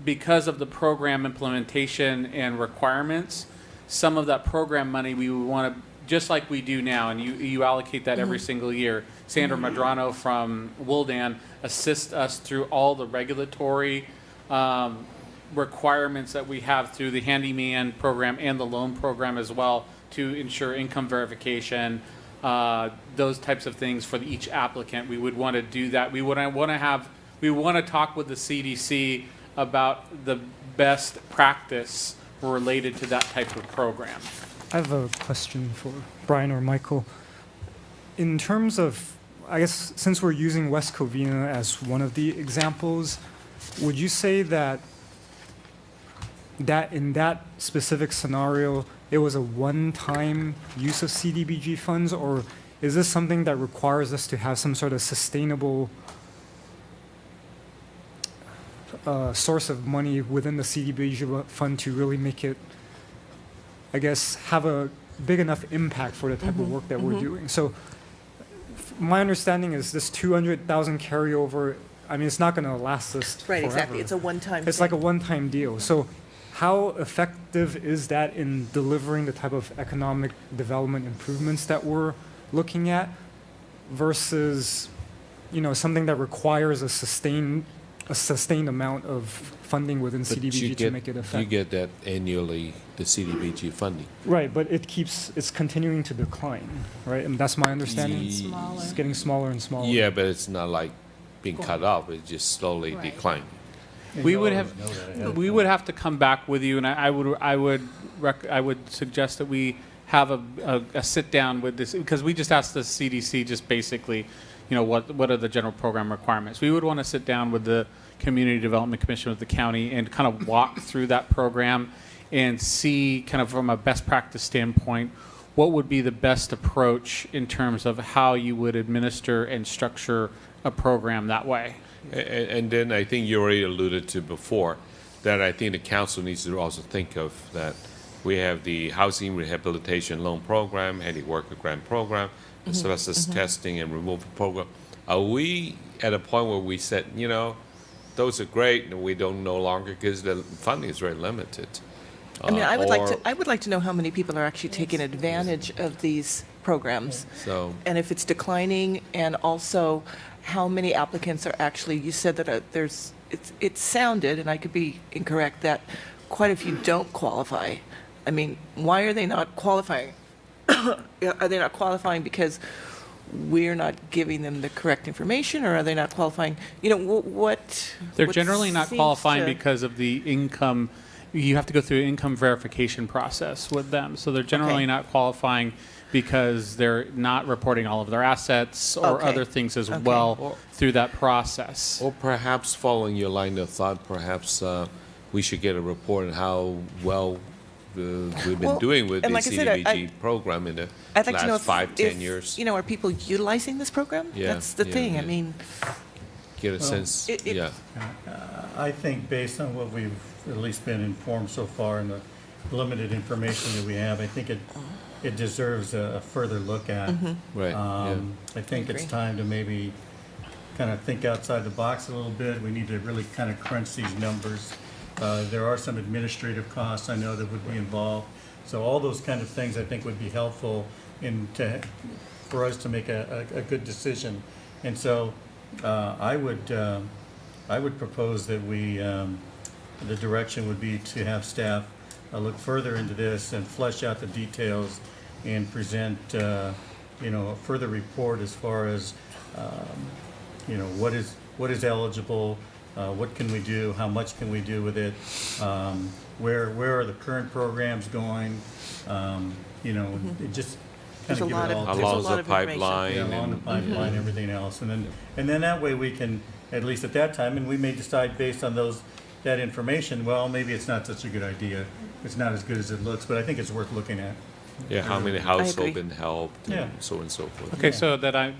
the program implementation and requirements, some of that program money we would want to, just like we do now, and you allocate that every single year. Sandra Madrano from Wildan assists us through all the regulatory requirements that we have through the handyman program and the loan program as well, to ensure income verification, those types of things for each applicant. We would want to do that. We want to talk with the CDC about the best practice related to that type of program. I have a question for Brian or Michael. In terms of, I guess, since we're using West Covina as one of the examples, would you say that in that specific scenario, it was a one-time use of CDBG funds, or is this something that requires us to have some sort of sustainable source of money within the CDBG fund to really make it, I guess, have a big enough impact for the type of work that we're doing? So my understanding is this 200,000 carryover, I mean, it's not going to last us Right, forever. exactly. It's a one-time It's like a one-time deal. So how effective is that in delivering the type of economic development improvements that we're looking at versus, something that requires a sustained amount of funding within But CDBG to make it you effective? get that annually, the CDBG funding. Right, but it's continuing to decline, right? And that's my understanding. It's getting smaller and smaller. Yeah, but it's not like being cut off, it's just slowly declining. We would have to come back with you, and I would suggest that we have a sit down with this, because we just asked the CDC just basically, what are the general program requirements. We would want to sit down with the Community Development Commission with the county and kind of walk through that program and see kind of from a best practice standpoint what would be the best approach in terms of how you would administer and structure a program that way. And then I think you already alluded to before that I think the council needs to also think of that we have the housing rehabilitation loan program, handy worker grant program, asbestos testing and removal program. Are we at a point where we said, those are great and we don't no longer, because the funding is very limited? I mean, I would like to know how many people are actually taking advantage of these programs. So, And if it's declining, and also how many applicants are actually, you said that it sounded, and I could be incorrect, that quite a few don't qualify. I mean, why are they not qualifying? Are they not qualifying because we're not giving them the correct information, or are they not qualifying? What? They're what generally not seems qualifying to- because of the income. You have to go through an income verification process with them. So they're generally not qualifying because they're not reporting all of their assets or Okay. other things as Okay. well Or- through that process. or perhaps following your line of thought, perhaps we should get a report on how well we've been Well, doing with the and like I said, CDBG program in the I'd like to know last if, 5-10 years. Are people utilizing this program? Yeah, That's the yeah, thing. I yeah. mean, Get a Well, sense, it- yeah. I think based on what we've at least been informed so far and the limited information that we have, I think it deserves a further look at. Right, yeah. I think it's agree. time to maybe kind of think outside the box a little bit. We need to really kind of crunch these numbers. There are some administrative costs I know that would be involved. So all those kind of things I think would be helpful for us to make a good decision. And so I would propose that the direction would be to have staff look further into this and flesh out the details and present, a further report as far as, what is eligible, what can we do, how much can we do with it, where are the current programs going, it just kind There's of a give lot it of- all. there's a Along lot the of information. pipeline. Yeah, along the and- pipeline, everything else, and then that way we can, at least at that time, and we may decide based on that information, well, maybe it's not such a good idea, it's not as good as it looks, but I think it's worth looking at. Yeah, how many agree. households been helped, Yeah. and so on and so forth. Okay, so that I'm,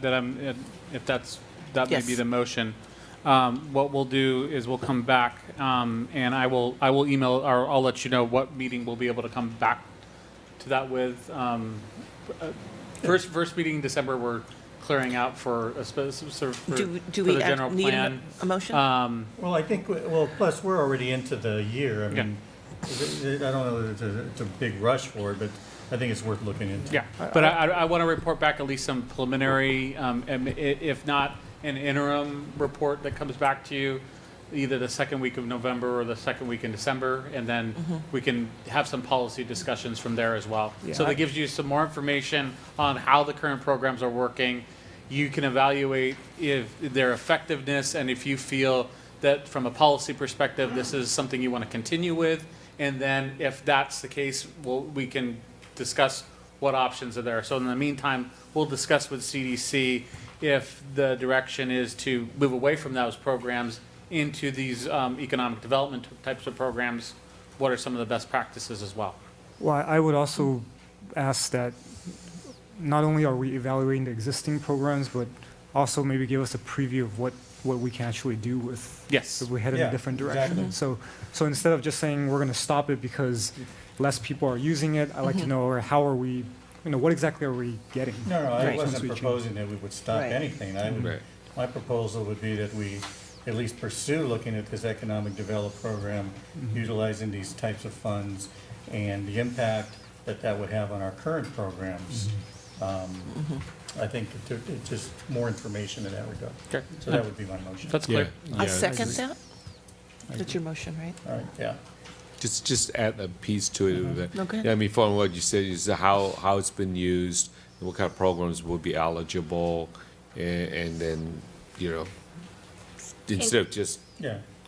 if that may be Yes. the motion, what we'll do is we'll come back, and I will email, or I'll let you know what meeting we'll be able to come back to that with. First meeting in December, we're clearing out for a sort of do for we the general need plan. a motion? Well, I think, plus, we're already into the year, I Yeah. mean, I don't know that it's a big rush for it, but I think it's worth looking into. Yeah, but I want to report back at least some preliminary, if not an interim report that comes back to you, either the second week of November or the second week in December, and then we can have some policy discussions from there as well. So Yeah. that gives you some more information on how the current programs are working. You can evaluate if their effectiveness, and if you feel that from a policy perspective, this is something you want to continue with. And then if that's the case, we can discuss what options are there. So in the meantime, we'll discuss with CDC if the direction is to move away from those programs into these economic development types of programs. What are some of the best practices as well? Well, I would also ask that not only are we evaluating the existing programs, but also maybe give us a preview of what we can actually do with if we head in a different direction. Exactly. So instead of just saying we're going to stop it because less people are using it, I'd like to know how are we, what exactly are we getting? No, I once wasn't we change? proposing that we would stop anything. My proposal would be that we at least pursue looking at this economic development program, utilizing these types of funds, and the impact that would have on our current programs. I think it's just more information in that regard. Okay. So that would be my motion. That's clear. I second that. That's your motion, right? All right, yeah. Just add a piece to it. Okay. Yeah, I mean, from what you said, is how it's been used, and what kind of programs will be eligible, and then, instead of just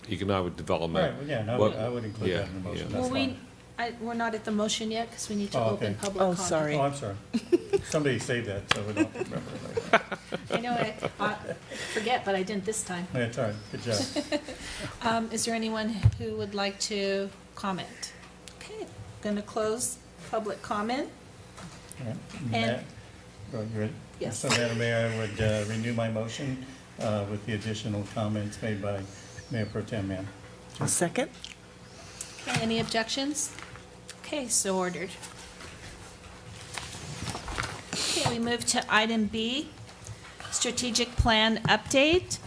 economic development. Right, yeah, no, I would include that in the motion. That's Well, fine. we're not at the motion yet because we need to Oh, open okay. public Oh, comment. sorry. Oh, I'm sorry. Somebody saved that, so we don't remember it later. I know I forget, but I didn't this time. Yeah, it's all right, good job. Is there anyone who would like to comment? Okay, going to close public comment. All right. And- You ready? Yes. So, Madam Mayor, I would renew my motion with the additional comments made by Mayor Pro Tem Mann. A second? Okay, any objections? Okay, so ordered. Okay, we move to item B, strategic plan update.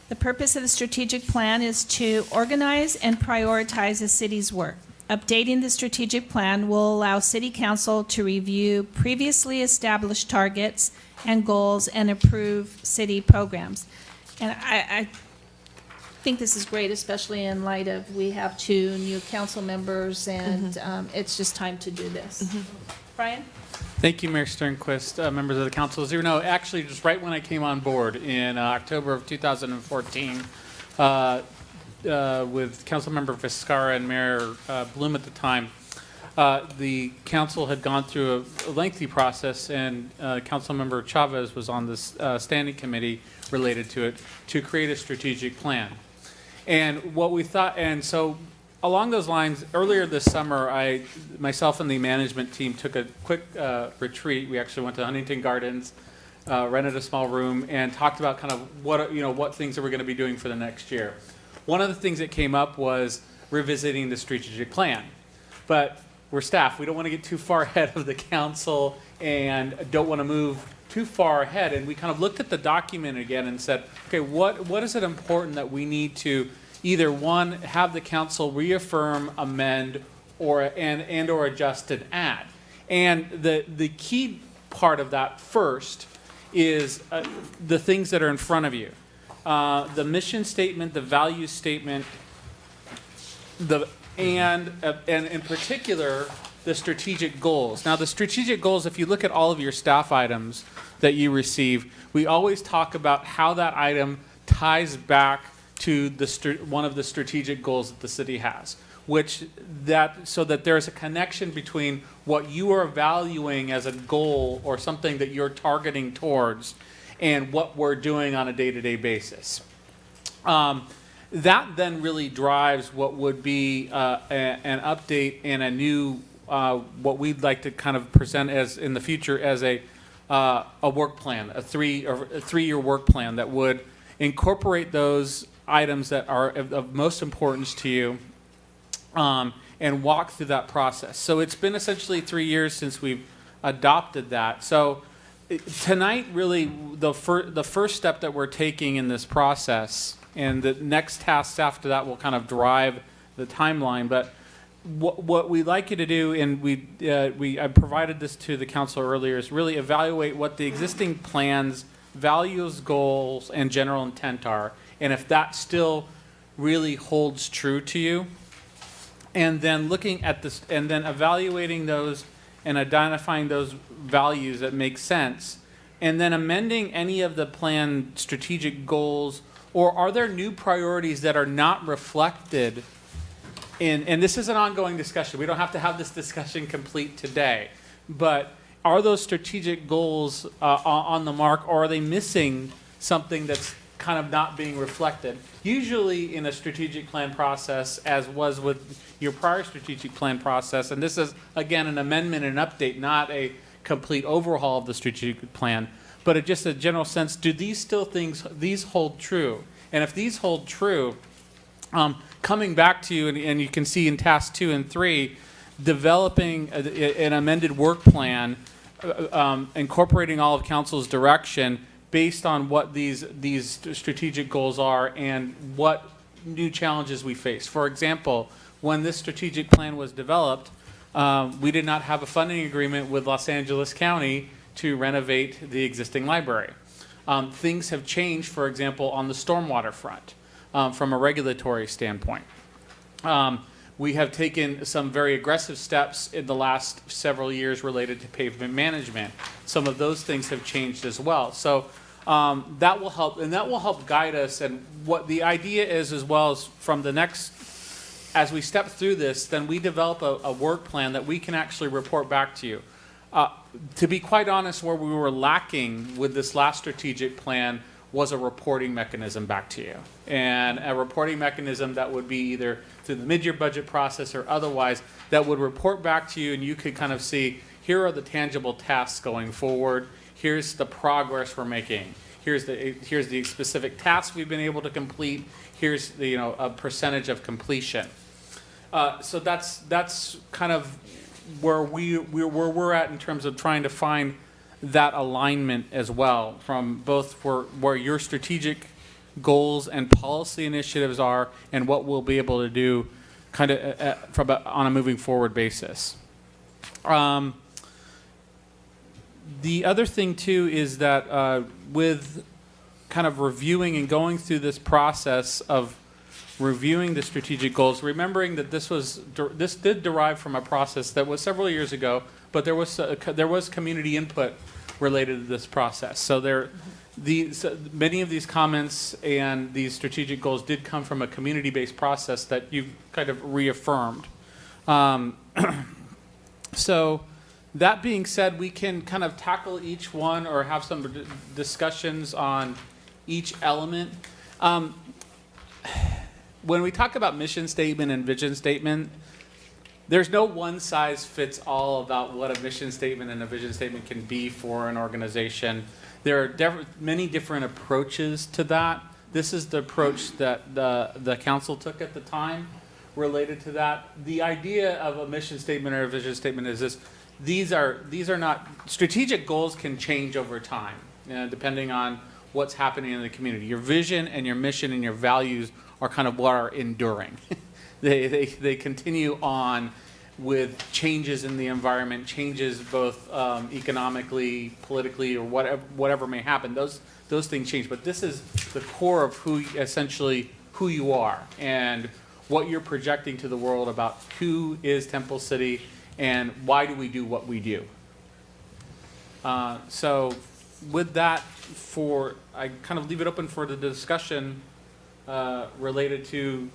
The purpose of the strategic plan is to organize and prioritize the city's work. Updating the strategic plan will allow City Council to review previously established targets and goals and approve city programs. And I think this is great, especially in light of we have 2 new council members, and it's just time to do this. Brian? Thank you, Mayor Sternquist, members of the council. As you know, actually, just right when I came on board in October of 2014, with Councilmember Vizcarra and Mayor Bloom at the time, the council had gone through a lengthy process, and Councilmember Chavez was on this standing committee related to it to create a strategic plan. And what we thought, and so along those lines, earlier this summer, myself and the management team took a quick retreat. We actually went to Huntington Gardens, rented a small room, and talked about kind of what things that we're going to be doing for the next year. One of the things that came up was revisiting the strategic plan. But we're staff. We don't want to get too far ahead of the council and don't want to move too far ahead. And we kind of looked at the document again and said, okay, what is it important that we need to either, one, have the council reaffirm, amend, or adjust and add? And the key part of that first is the things that are in front of you. The mission statement, the value statement, and in particular, the strategic goals. Now, the strategic goals, if you look at all of your staff items that you receive, we always talk about how that item ties back to one of the strategic goals that the city has, so that there's a connection between what you are valuing as a goal or something that you're targeting towards and what we're doing on a day-to-day basis. That then really drives what would be an update and a new, what we'd like to kind of present as in the future as a work plan, a three-year work plan that would incorporate those items that are of most importance to you and walk through that process. So it's been essentially 3 years since we've adopted that. So tonight, really, the first step that we're taking in this process, and the next tasks after that will kind of drive the timeline. But what we'd like you to do, and I provided this to the council earlier, is really evaluate what the existing plans, values, goals, and general intent are, and if that still really holds true to you. And then looking at this, and then evaluating those and identifying those values that make sense, and then amending any of the plan strategic goals Or are there new priorities that are not reflected in, and this is an ongoing discussion. We don't have to have this discussion complete today, but are those strategic goals on the mark, or are they missing something that's kind of not being reflected? Usually in a strategic plan process, as was with your prior strategic plan process, and this is, again, an amendment and update, not a complete overhaul of the strategic plan, but just a general sense, do these these hold true? And if these hold true, coming back to you, and you can see in task 2 and 3, developing an amended work plan, incorporating all of council's direction based on what these strategic goals are and what new challenges we face. For example, when this strategic plan was developed, we did not have a funding agreement with Los Angeles County to renovate the existing library. Things have changed, for example, on the stormwater front from a regulatory standpoint. We have taken some very aggressive steps in the last several years related to pavement management. Some of those things have changed as well. So that will help, and that will help guide us. And what the idea is, as well as from the next, as we step through this, then we develop a work plan that we can actually report back to you. To be quite honest, where we were lacking with this last strategic plan was a reporting mechanism back to you. And a reporting mechanism that would be either through the mid-year budget process or otherwise, that would report back to you, and you could kind of see, here are the tangible tasks going forward, here's the progress we're making, here's the specific tasks we've been able to complete, here's the, a percentage of completion. So that's kind of where we're at in terms of trying to find that alignment as well, from both for where your strategic goals and policy initiatives are and what we'll be able to do kind of on a moving forward basis. The other thing too is that with kind of reviewing and going through this process of reviewing the strategic goals, remembering that this did derive from a process that was several years ago, but there was community input related to this process. So many of these comments and these strategic goals did come from a community-based process that you kind of reaffirmed. So that being said, we can kind of tackle each one or have some discussions on each element. When we talk about mission statement and vision statement, there's no one size fits all about what a mission statement and a vision statement can be for an organization. There are many different approaches to that. This is the approach that the council took at the time related to that. The idea of a mission statement or a vision statement is this: these are not, strategic goals can change over time, depending on what's happening in the community. Your vision and your mission and your values are kind of what are enduring. They continue on with changes in the environment, changes both economically, politically, or whatever may happen. Those things change, but this is the core of who you are and what you're projecting to the world about who is Temple City and why do we do what we do. So with that, I kind of leave it open for the discussion related to,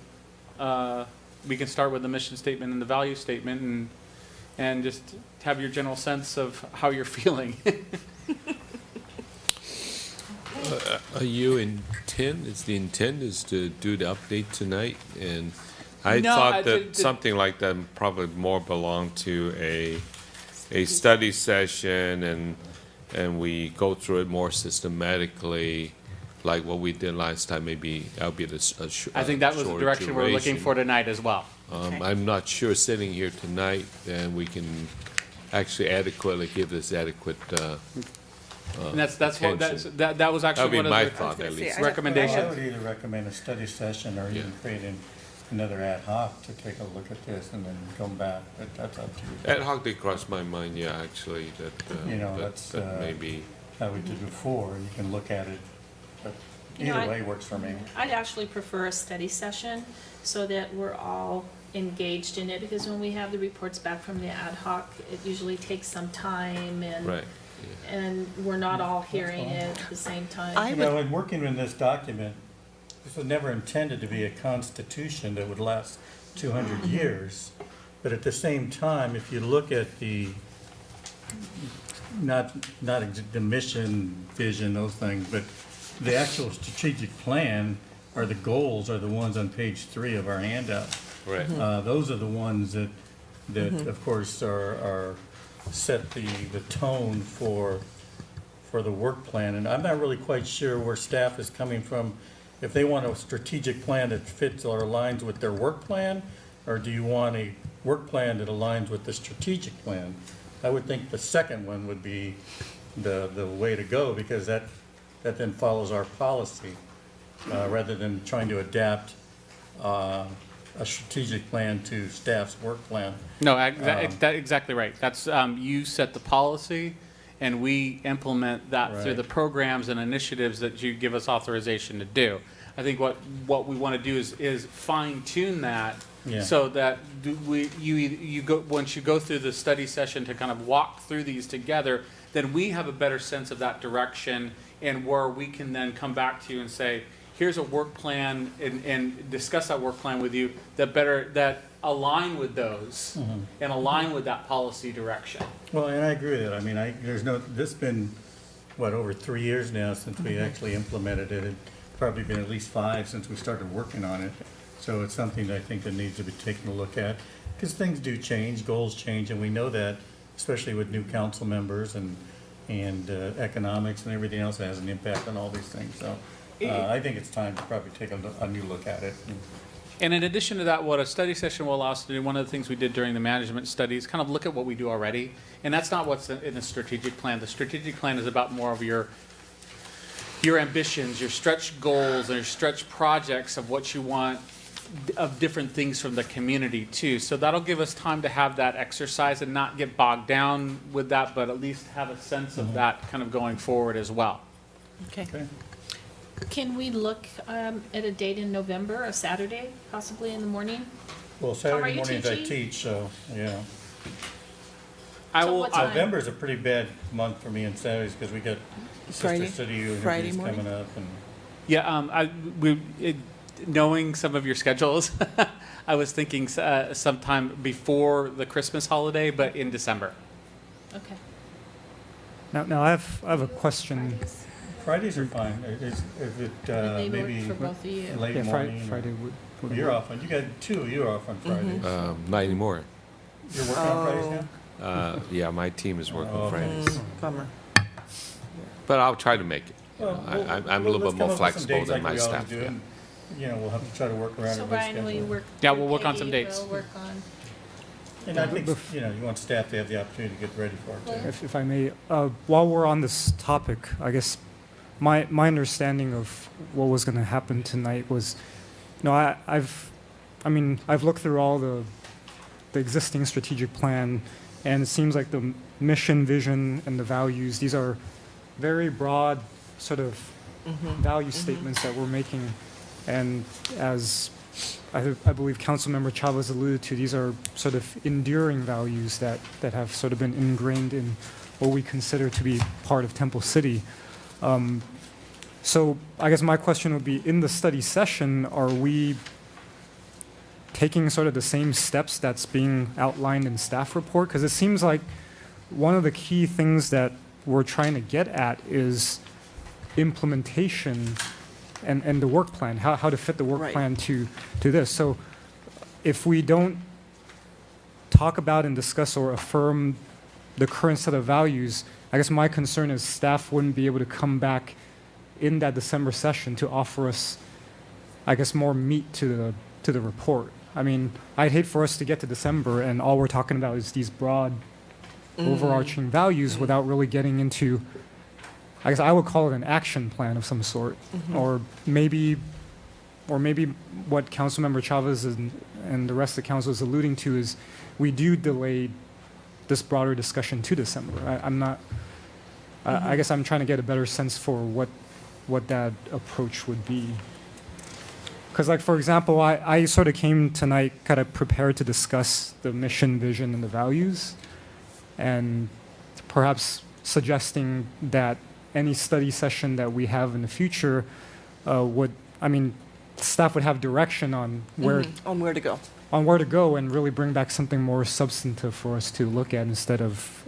we can start with the mission statement and the value statement and just have your general sense of how you're feeling. You intend, the intent is to do the update tonight? And I No, thought that something like that probably more belonged to a study session and we go through it more systematically, like what we did last time. Maybe that'll be I think that was the direction we're looking for tonight as well. I'm not sure sitting here tonight, and we can actually adequately give this adequate And that was actually one of my the thought, at least. recommendations. I would either recommend a study session or even creating another ad hoc to take a look at this and then come back, but that's up to you. Ad hoc did cross my mind, yeah, actually, That's maybe. how we did before, you can look at it, but either way works for me. I'd actually prefer a study session so that we're all engaged in it, because when we have the reports back from the ad hoc, it usually takes some time and we're not all hearing it at the same time. In working in this document, this was never intended to be a constitution that would last 200 years. But at the same time, if you look at the, not the mission, vision, those things, but the actual strategic plan or the goals are the ones on page 3 of our handout. Right. Those are the ones that of course are set the tone for the work plan. And I'm not really quite sure where staff is coming from. If they want a strategic plan that fits or aligns with their work plan, or do you want a work plan that aligns with the strategic plan? I would think the second one would be the way to go, because that then follows our policy, rather than trying to adapt a strategic plan to staff's work plan. No, exactly right. That's, you set the policy, and we implement that through Right. the programs and initiatives that you give us authorization to do. I think what we want to do is fine tune that, Yeah. so that you go, once you go through the study session to kind of walk through these together, then we have a better sense of that direction, and where we can then come back to you and say, here's a work plan, and discuss that work plan with you that align with those and align with that policy direction. Well, and I agree with that. I mean, this has been, over 3 years now since we actually implemented it. It's probably been at least 5 since we started working on it. So it's something that I think that needs to be taken a look at, because things do change, goals change, and we know that, especially with new council members and economics and everything else that has an impact on all these things. So I think it's time to probably take a new look at it. And in addition to that, what a study session will allow us to do, one of the things we did during the management studies, kind of look at what we do already. And that's not what's in the strategic plan. The strategic plan is about more of your ambitions, your stretch goals, and your stretch projects of what you want, of different things from the community too. So that'll give us time to have that exercise and not get bogged down with that, but at least have a sense of that kind of going forward as well. Okay. Can we look at a date in November, a Saturday, possibly in the morning? Well, Are Saturday you mornings I teaching? teach, so, yeah. What time? November's a pretty bad month for me on Saturdays, because we got Friday- Sister City Friday interviews morning? coming up, and Yeah, knowing some of your schedules, I was thinking sometime before the Christmas holiday, but in December. Okay. Now I have a question. Fridays are fine. If it, They maybe work for both of you. late Yeah, morning. Friday would You're work. off on, you got 2 of you are off on Fridays. Not anymore. You're working on Fridays now? Yeah, my team is working Oh, Fridays. Bummer. But I'll try to make it. Well, I'm a little bit more flexible than my staff. Yeah. We'll have to try to work around So everybody's Brian, will you schedule. work? Yeah, we'll work on Katie, some dates. We'll work on. And I think, you want staff to have the opportunity to get ready for it too. If I may, while we're on this topic, I guess my understanding of what was going to happen tonight was, I've looked through all the existing strategic plan, and it seems like the mission, vision, and the values, these are very broad sort of value statements that we're making. And as I believe Councilmember Chavez alluded to, these are sort of enduring values that have sort of been ingrained in what we consider to be part of Temple City. So I guess my question would be, in the study session, are we taking sort of the same steps that's being outlined in staff report? Because it seems like one of the key things that we're trying to get at is implementation and the work plan, how to fit the work Right. plan to this. So if we don't talk about and discuss or affirm the current set of values, I guess my concern is staff wouldn't be able to come back in that December session to offer us, I guess, more meat to the report. I mean, I'd hate for us to get to December and all we're talking about is these broad, overarching values without really getting into, I guess I would call it an action plan of some sort, or maybe what Councilmember Chavez and the rest of the council is alluding to is we do delay this broader discussion to December. I'm not. I guess I'm trying to get a better sense for what that approach would be. Because, like, for example, I sort of came tonight kind of prepared to discuss the mission, vision, and the values, and perhaps suggesting that any study session that we have in the future would, I mean, staff would have direction on where On where to go. on where to go and really bring back something more substantive for us to look at instead of.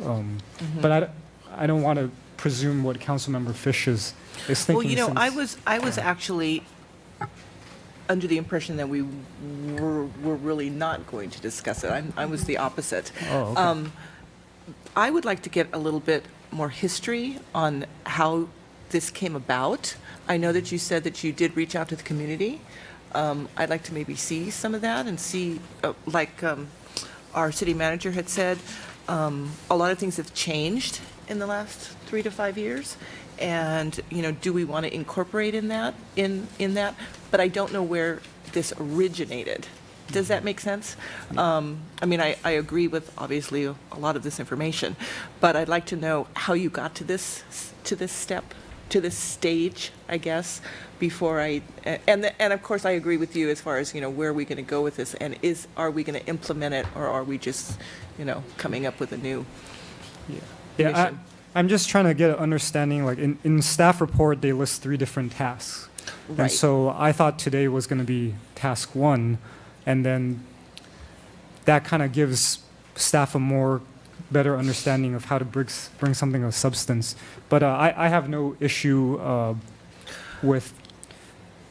But I don't want to presume what Councilmember Fish is thinking. Well, you know, since- I was actually under the impression that we were really not going to discuss it. I was the opposite. Oh, okay. I would like to get a little bit more history on how this came about. I know that you said that you did reach out to the community. I'd like to maybe see some of that and see, like our city manager had said, a lot of things have changed in the last 3 to 5 years. And, you know, do we want to incorporate in that? But I don't know where this originated. Does that make sense? I mean, I agree with, obviously, a lot of this information, but I'd like to know how you got to this step, to this stage, I guess, before and of course, I agree with you as far as, you know, where are we going to go with this, and are we going to implement it, or are we just, you know, coming up with a new Yeah, I'm just trying to get an understanding, like in staff report, they list 3 different tasks. Right. And so I thought today was going to be task 1, and then that kind of gives staff a more better understanding of how to bring something of substance. But I have no issue with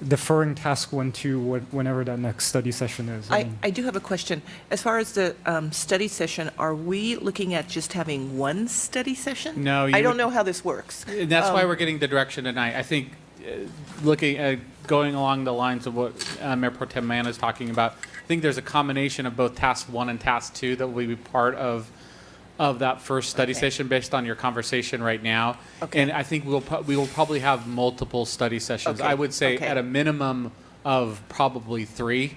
deferring task 1 to whenever that next study session is. I do have a question. As far as the study session, are we looking at just having one study session? No, I don't know how this works. And that's why we're getting the direction tonight. I think looking at going along the lines of what Mayor Pro Tem Mann is talking about, I think there's a combination of both task 1 and task 2 that will be part of that first study session based on your conversation right now. Okay. And I think we will probably have multiple study sessions. Okay. I would say Okay. at a minimum of probably 3.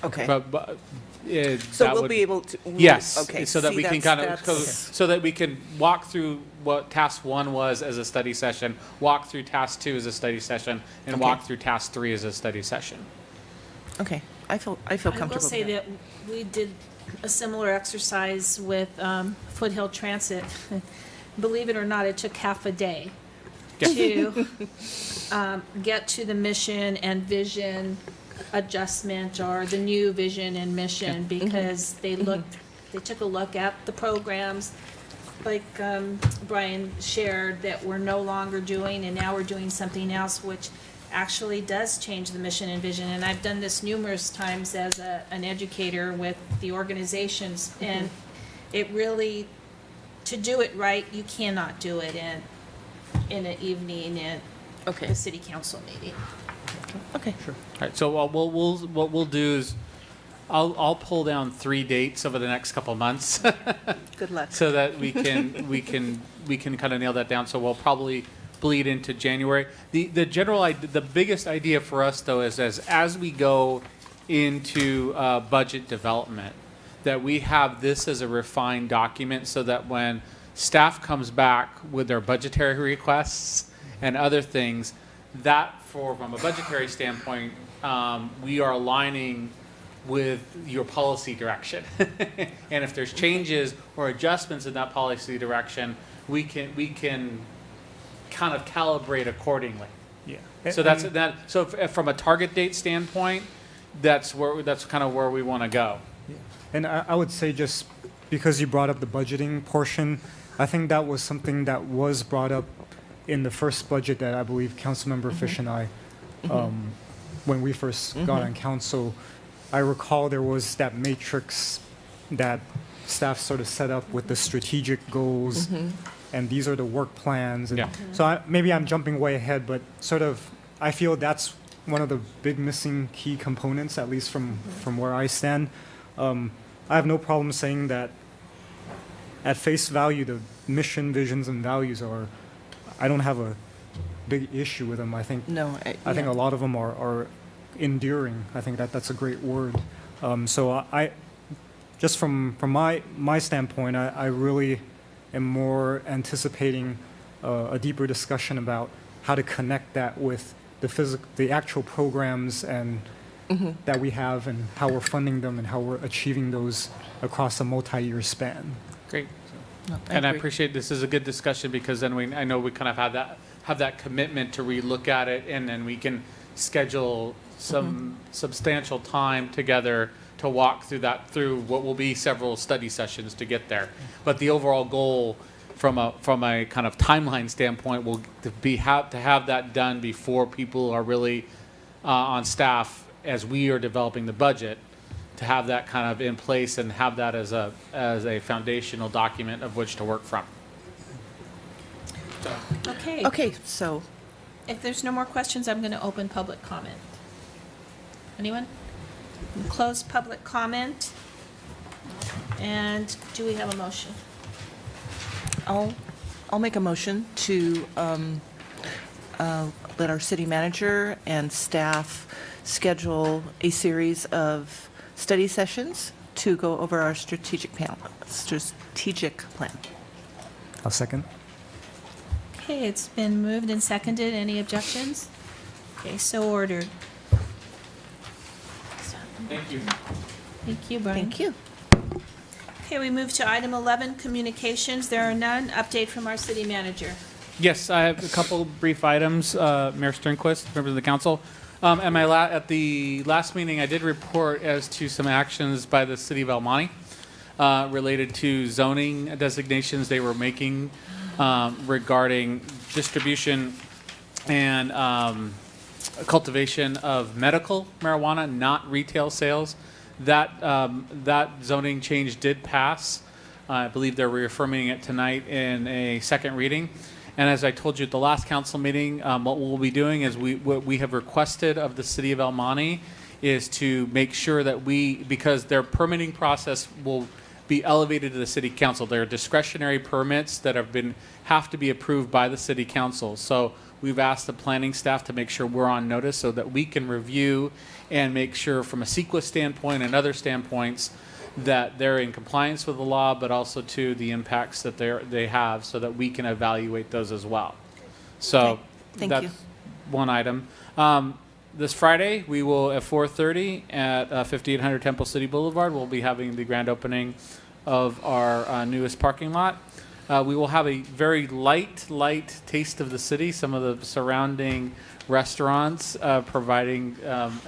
Okay. But So that we'll would- be able to. Yes. Okay. So that See, we can that's- kind of so that we can walk through what task 1 was as a study session, walk through task 2 as a study session, and Okay. walk through task 3 as a study session. Okay. I feel I comfortable. will say with that we did a similar exercise with Foothill Transit. Believe it or not, it took half a day to get to the mission and vision adjustment, or the new vision and mission, because they took a look at the programs, like Brian shared, that we're no longer doing, and now we're doing something else, which actually does change the mission and vision. And I've done this numerous times as an educator with the organizations, and it really, to do it right, you cannot do it in an evening at a city council meeting. Okay. Sure. All right. So what we'll do is I'll pull down 3 dates over the next couple of months. Good luck. So that we can kind of nail that down. So we'll probably bleed into January. The biggest idea for us though is as we go into budget development, that we have this as a refined document, so that when staff comes back with their budgetary requests and other things, that from a budgetary standpoint, we are aligning with your policy direction. And if there's changes or adjustments in that policy direction, we can kind of calibrate accordingly. Yeah. So that's that. So from a target date standpoint, that's kind of where we want to go. And I would say, just because you brought up the budgeting portion, I think that was something that was brought up in the first budget that I believe Councilmember Fish and I, when we first got on council, I recall there was that matrix that staff sort of set up with the strategic goals, and these are the work plans. And Yeah. so maybe I'm jumping way ahead, but sort of I feel that's one of the big missing key components, at least from where I stand. I have no problem saying that at face value, the mission, visions, and values are, I don't have a big issue with them. I think I think a lot of them are enduring. I think that's a great word. So I just from my standpoint, I really am more anticipating a deeper discussion about how to connect that with the actual programs and that we have, and how we're funding them, and how we're achieving those across a multi-year span. Great. No, And I agree. appreciate this is a good discussion, because then I know we kind of have that commitment to relook at it, and then we can schedule some substantial time together to walk through what will be several study sessions to get there. But the overall goal from a kind of timeline standpoint will to have that done before people are really on staff as we are developing the budget, to have that kind of in place and have that as a foundational document of which to work from. Okay. Okay, so If there's no more questions, I'm going to open public comment. Anyone? Close public comment. And do we have a motion? I'll make a motion to let our city manager and staff schedule a series of study sessions to go over our strategic plan. I'll second. Okay, it's been moved and seconded. Any objections? Okay, so ordered. Thank you. Thank you, Brian. Thank you. Okay, we move to item 11, communications. There are none. Update from our city manager. Yes, I have a couple brief items, Mayor Sternquist, members of the council. At the last meeting, I did report as to some actions by the city of El Monte related to zoning designations they were making regarding distribution and cultivation of medical marijuana, not retail sales. That zoning change did pass. I believe they're reaffirming it tonight in a second reading. And as I told you at the last council meeting, what we'll be doing is what we have requested of the city of El Monte is to make sure that because their permitting process will be elevated to the city council. There are discretionary permits that have to be approved by the city council. So we've asked the planning staff to make sure we're on notice so that we can review and make sure from a CEQA standpoint and other standpoints that they're in compliance with the law, but also to the impacts that they have so that we can evaluate those as well. So Thank that's you. one item. This Friday, we will at 4:30 at 5800 Temple City Boulevard, we'll be having the grand opening of our newest parking lot. We will have a very light taste of the city. Some of the surrounding restaurants providing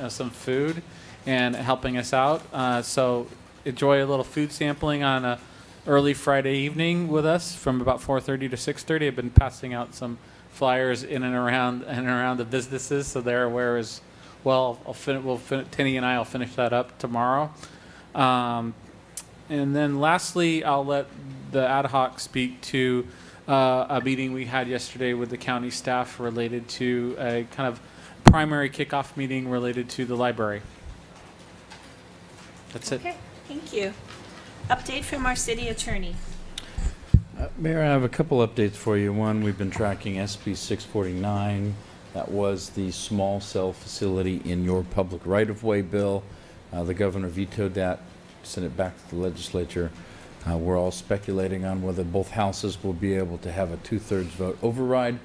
some food and helping us out. So enjoy a little food sampling on a early Friday evening with us from about 4:30 to 6:30. I've been passing out some flyers in and around the businesses, so they're aware as well. Tinny and I will finish that up tomorrow. And then lastly, I'll let the ad hoc speak to a meeting we had yesterday with the county staff related to a kind of primary kickoff meeting related to the library. That's it. Okay, thank you. Update from our city attorney. Mayor, I have a couple updates for you. One, we've been tracking SB 649. That was the small cell facility in your public right-of-way bill. The governor vetoed that, sent it back to the legislature. We're all speculating on whether both houses will be able to have a 2/3 vote override.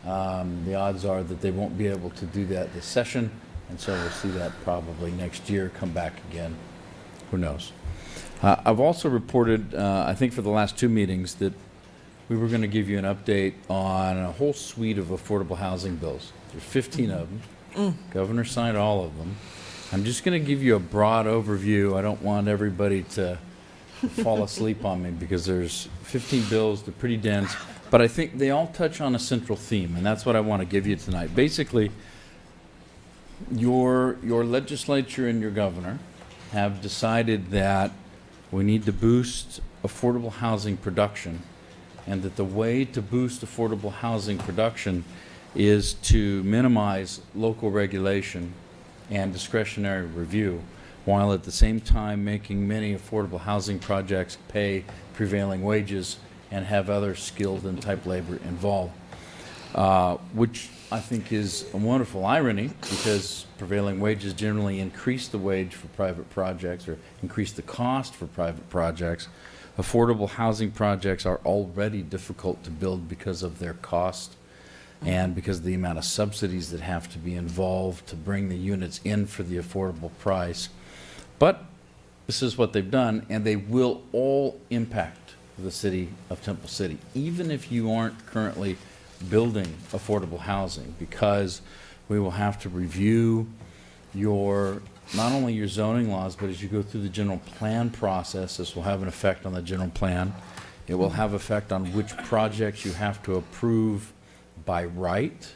The odds are that they won't be able to do that this session, and so we'll see that probably next year come back again. Who knows? I've also reported, I think for the last two meetings, that we were going to give you an update on a whole suite of affordable housing bills. There's 15 of them. Governor signed all of them. I'm just going to give you a broad overview. I don't want everybody to fall asleep on me because there's 15 bills. They're pretty dense. But I think they all touch on a central theme, and that's what I want to give you tonight. Basically, your legislature and your governor have decided that we need to boost affordable housing production, and that the way to boost affordable housing production is to minimize local regulation and discretionary review, while at the same time making many affordable housing projects pay prevailing wages and have other skilled and type labor involved, which I think is a wonderful irony, because prevailing wages generally increase the wage for private projects or increase the cost for private projects. Affordable housing projects are already difficult to build because of their cost and because of the amount of subsidies that have to be involved to bring the units in for the affordable price. But this is what they've done, and they will all impact the city of Temple City, even if you aren't currently building affordable housing, because we will have to review not only your zoning laws, but as you go through the general plan process, this will have an effect on the general plan. It will have effect on which projects you have to approve by right,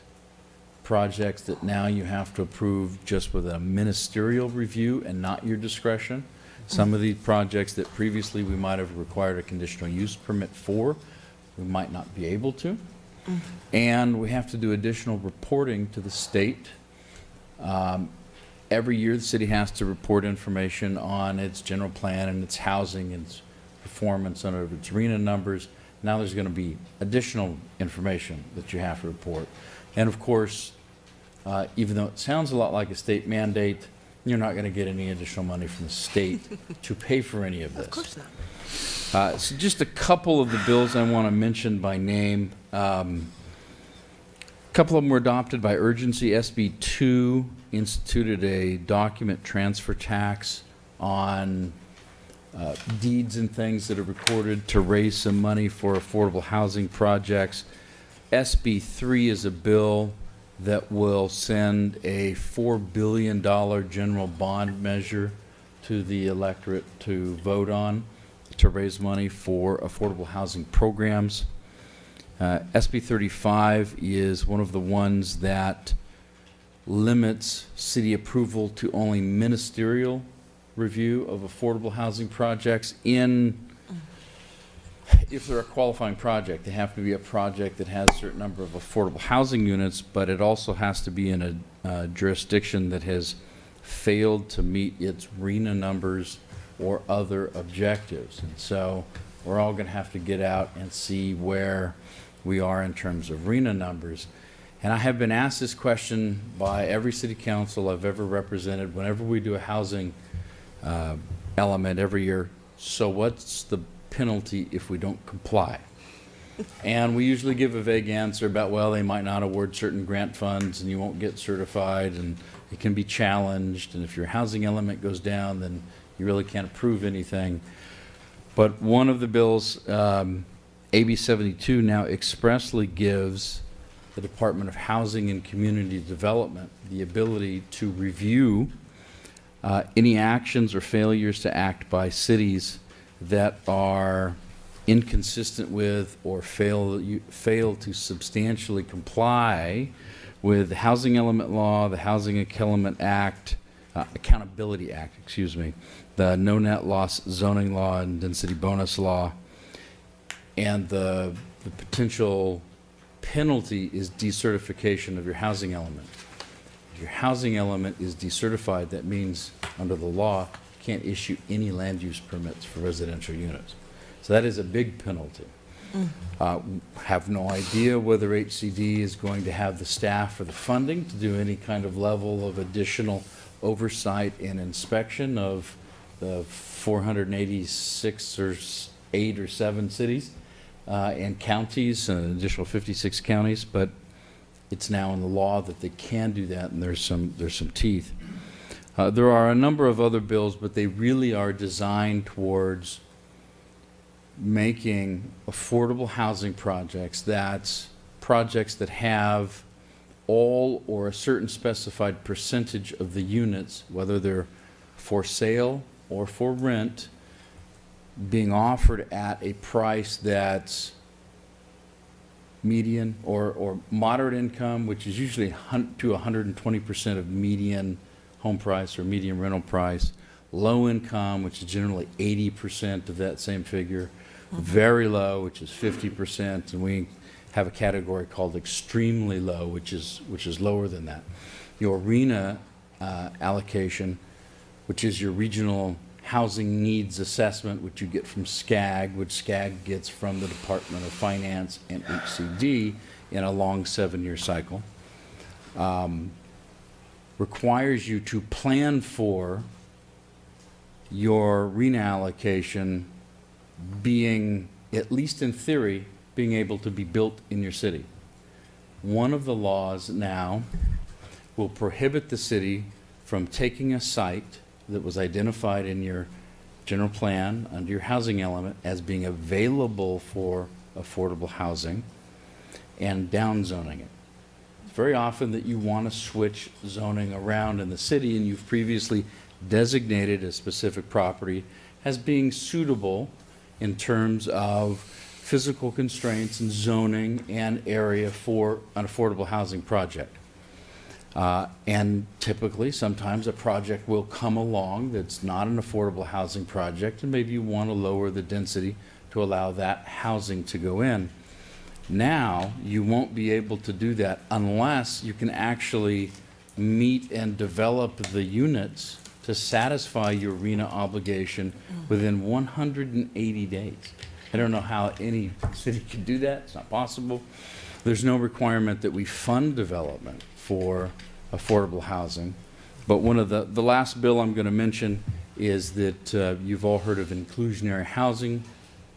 projects that now you have to approve just with a ministerial review and not your discretion. Some of these projects that previously we might have required a conditional use permit for, we might not be able to. And we have to do additional reporting to the state. Every year, the city has to report information on its general plan and its housing and its performance under its RENA numbers. Now there's going to be additional information that you have to report. And of course, even though it sounds a lot like a state mandate, you're not going to get any additional money from the state to pay for any of this. Of course not. So just a couple of the bills I want to mention by name. A couple of them were adopted by urgency. SB 2 instituted a document transfer tax on deeds and things that are recorded to raise some money for affordable housing projects. SB 3 is a bill that will send a $4 billion general bond measure to the electorate to vote on to raise money for affordable housing programs. SB 35 is one of the ones that limits city approval to only ministerial review of affordable housing projects. If they're a qualifying project, they have to be a project that has a certain number of affordable housing units, but it also has to be in a jurisdiction that has failed to meet its RENA numbers or other objectives. And so we're all going to have to get out and see where we are in terms of RENA numbers. And I have been asked this question by every city council I've ever represented whenever we do a housing element every year. So what's the penalty if we don't comply? And we usually give a vague answer about, well, they might not award certain grant funds and you won't get certified and it can be challenged. And if your housing element goes down, then you really can't approve anything. But one of the bills, AB 72, now expressly gives the Department of Housing and Community Development the ability to review any actions or failures to act by cities that are inconsistent with or fail to substantially comply with the Housing Element Law, the Housing Element Act, Accountability Act, excuse me, the No Net Loss Zoning Law and Density Bonus Law, and the potential penalty is decertification of your housing element. If your housing element is decertified, that means under the law you can't issue any land use permits for residential units. So that is a big penalty. Have no idea whether HCD is going to have the staff or the funding to do any kind of level of additional oversight and inspection of the 486 or 8 or 7 cities and counties, an additional 56 counties, but it's now in the law that they can do that, and there's some teeth. There are a number of other bills, but they really are designed towards making affordable housing projects that have all or a certain specified percentage of the units, whether they're for sale or for rent, being offered at a price that's median or moderate income, which is usually to 120% of median home price or median rental price, low income, which is generally 80% of that same figure, very low, which is 50%, and we have a category called extremely low, which is lower than that. Your RENA allocation, which is your regional housing needs assessment, which you get from SCAG, which SCAG gets from the Department of Finance and HCD in a long 7-year cycle, requires you to plan for your RENA allocation being, at least in theory, being able to be built in your city. One of the laws now will prohibit the city from taking a site that was identified in your general plan under your housing element as being available for affordable housing and downzoning it very often that you want to switch zoning around in the city, and you've previously designated a specific property as being suitable in terms of physical constraints and zoning and area for an affordable housing project. And typically, sometimes a project will come along that's not an affordable housing project, and maybe you want to lower the density to allow that housing to go in. Now, you won't be able to do that unless you can actually meet and develop the units to satisfy your RENA obligation within 180 days. I don't know how any city can do that. It's not possible. There's no requirement that we fund development for affordable housing. But one of the last bill I'm going to mention is that you've all heard of inclusionary housing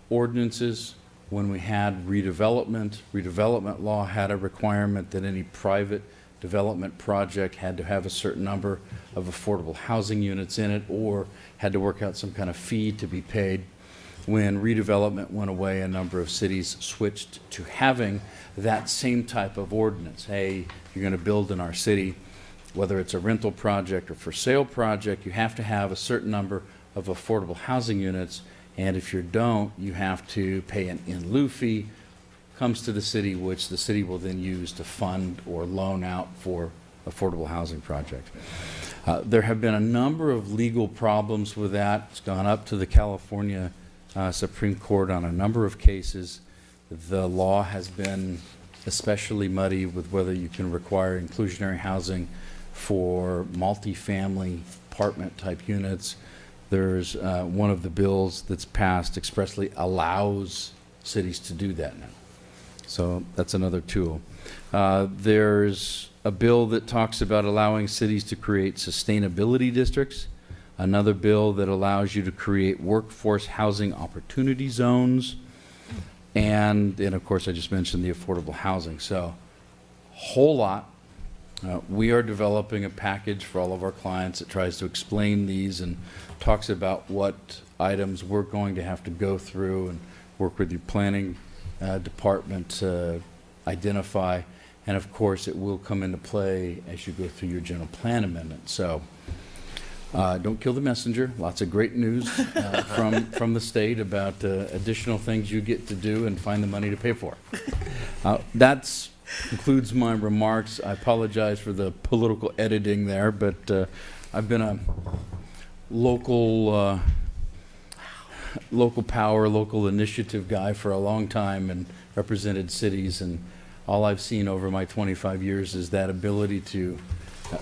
ordinances. When we had redevelopment law had a requirement that any private development project had to have a certain number of affordable housing units in it, or had to work out some kind of fee to be paid. When redevelopment went away, a number of cities switched to having that same type of ordinance. Hey, you're going to build in our city, whether it's a rental project or for sale project, you have to have a certain number of affordable housing units. And if you don't, you have to pay an in lieu fee, comes to the city, which the city will then use to fund or loan out for affordable housing projects. There have been a number of legal problems with that. It's gone up to the California Supreme Court on a number of cases. The law has been especially muddy with whether you can require inclusionary housing for multifamily apartment type units. There's one of the bills that's passed expressly allows cities to do that now. So that's another tool. There's a bill that talks about allowing cities to create sustainability districts. Another bill that allows you to create workforce housing opportunity zones. And of course, I just mentioned the affordable housing. So, whole lot. We are developing a package for all of our clients that tries to explain these and talks about what items we're going to have to go through and work with your planning department to identify. And of course, it will come into play as you go through your general plan amendment. So don't kill the messenger. Lots of great news from the state about additional things you get to do and find the money to pay for. That concludes my remarks. I apologize for the political editing there, but I've been a local power, local initiative guy for a long time and represented cities, and all I've seen over my 25 years is that ability to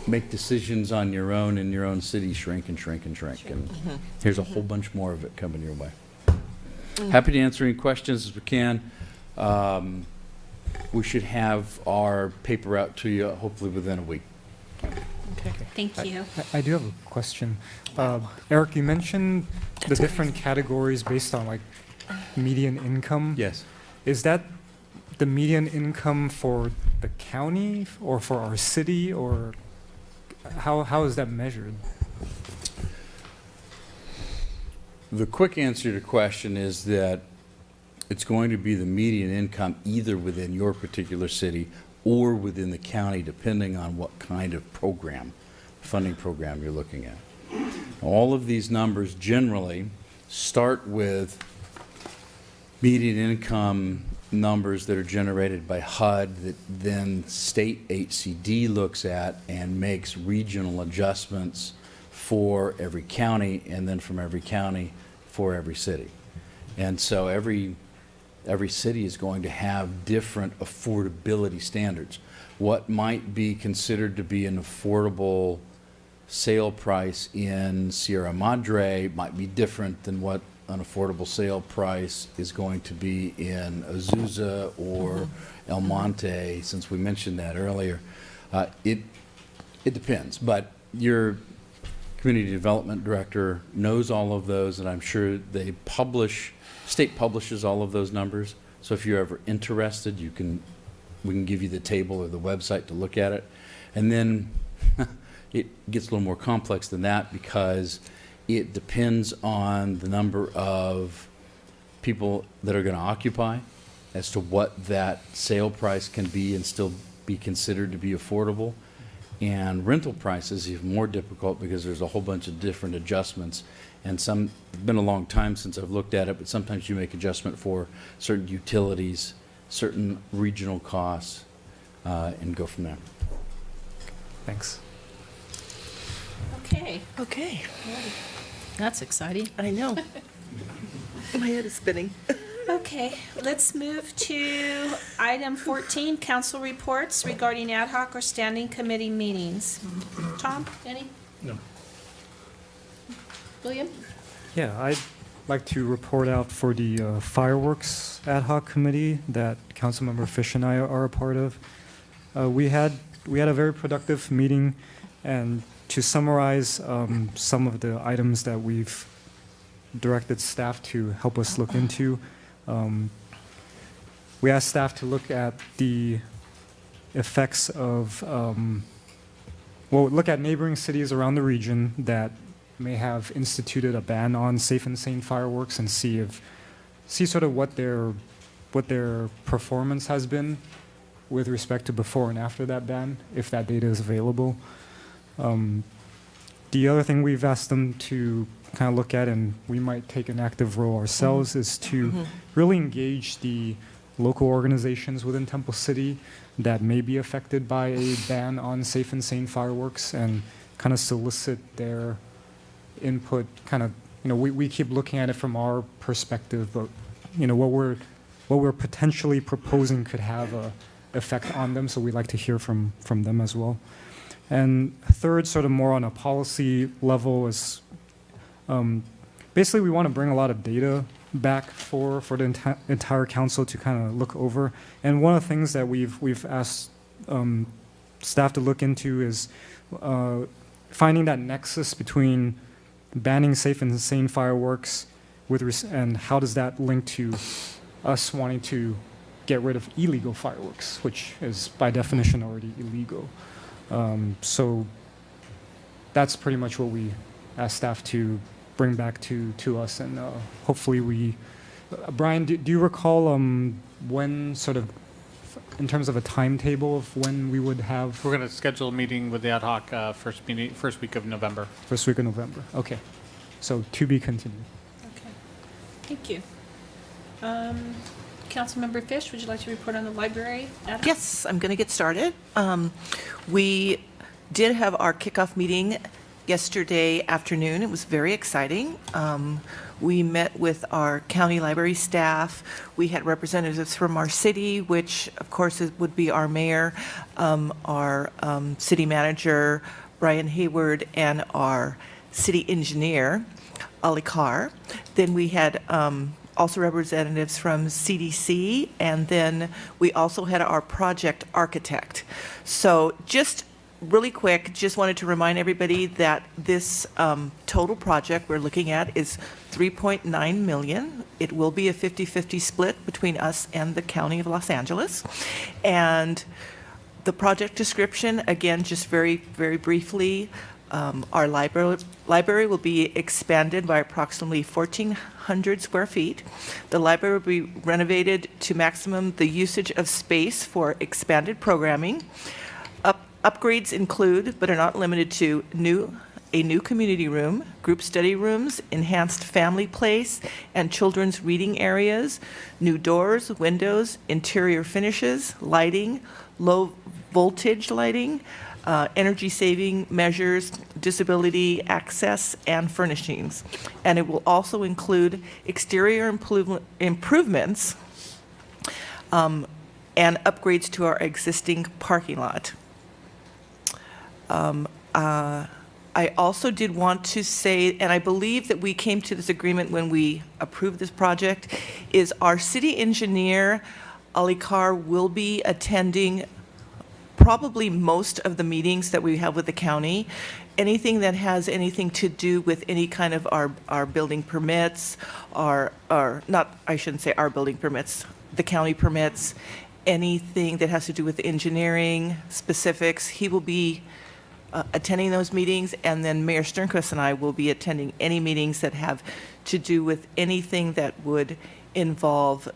make decisions on your own in your own city shrink and shrink and shrink. And here's a whole bunch more of it coming your way. Happy to answer any questions as we can. We should have our paper out to you hopefully within a week. Okay. Thank you. I do have a question. Eric, you mentioned the different categories based on like median income. Yes. Is that the median income for the county or for our city, or how is that measured? The quick answer to your question is that it's going to be the median income either within your particular city or within the county, depending on what kind of program, funding program you're looking at. All of these numbers generally start with median income numbers that are generated by HUD that then state HCD looks at and makes regional adjustments for every county, and then from every county for every city. And so every city is going to have different affordability standards. What might be considered to be an affordable sale price in Sierra Madre might be different than what an affordable sale price is going to be in Azusa or El Monte, since we mentioned that earlier. It depends, but your community development director knows all of those, and I'm sure they state publishes all of those numbers. So if you're ever interested, we can give you the table or the website to look at it. And then it gets a little more complex than that because it depends on the number of people that are going to occupy as to what that sale price can be and still be considered to be affordable. And rental prices even more difficult because there's a whole bunch of different adjustments. And some, it's been a long time since I've looked at it, but sometimes you make adjustment for certain utilities, certain regional costs, and go from there. Thanks. Okay. Okay. That's exciting. I know. My head is spinning. Okay, let's move to item 14, council reports regarding ad hoc or standing committee meetings. Tom, any? No. William? Yeah, I'd like to report out for the fireworks ad hoc committee that Councilmember Fish and I are a part of. We had a very productive meeting, and to summarize some of the items that we've directed staff to help us look into, we asked staff to look at the effects of, look at neighboring cities around the region that may have instituted a ban on safe and sane fireworks and see sort of what their performance has been with respect to before and after that ban, if that data is available. The other thing we've asked them to kind of look at, and we might take an active role ourselves, is to really engage the local organizations within Temple City that may be affected by a ban on safe and sane fireworks and kind of solicit their input. Kind of, we keep looking at it from our perspective, but what we're potentially proposing could have a effect on them, so we'd like to hear from them as well. And third, sort of more on a policy level, is basically we want to bring a lot of data back for the entire council to kind of look over. And one of the things that we've asked staff to look into is finding that nexus between banning safe and sane fireworks and how does that link to us wanting to get rid of illegal fireworks, which is by definition already illegal. So that's pretty much what we asked staff to bring back to us, and hopefully Brian, do you recall when sort of, in terms of a timetable of when we would have? We're going to schedule a meeting with the ad hoc first week of November. First week of November, okay. So to be continued. Okay, thank you. Councilmember Fish, would you like to report on the library ad hoc? Yes, I'm going to get started. We did have our kickoff meeting yesterday afternoon. It was very exciting. We met with our county library staff. We had representatives from our city, which of course would be our mayor, our city manager, Brian Hayward, and our city engineer, Ali Carr. Then we had also representatives from CDC, and then we also had our project architect. So just really quick, just wanted to remind everybody that this total project we're looking at is $3.9 million. It will be a 50-50 split between us and the County of Los Angeles. And the project description, again, just very, very briefly, our library will be expanded by approximately 1,400 square feet. The library will be renovated to maximum the usage of space for expanded programming. Upgrades include, but are not limited to, a new community room, group study rooms, enhanced family place and children's reading areas, new doors, windows, interior finishes, lighting, low voltage lighting, energy saving measures, disability access, and furnishings. And it will also include exterior improvements and upgrades to our existing parking lot. I also did want to say, and I believe that we came to this agreement when we approved this project, is our city engineer, Ali Carr, will be attending probably most of the meetings that we have with the county. Anything that has anything to do with any kind of our building permits, I shouldn't say our building permits, the county permits, anything that has to do with engineering specifics, he will be attending those meetings, and then Mayor Sternquist and I will be attending any meetings that have to do with anything that would involve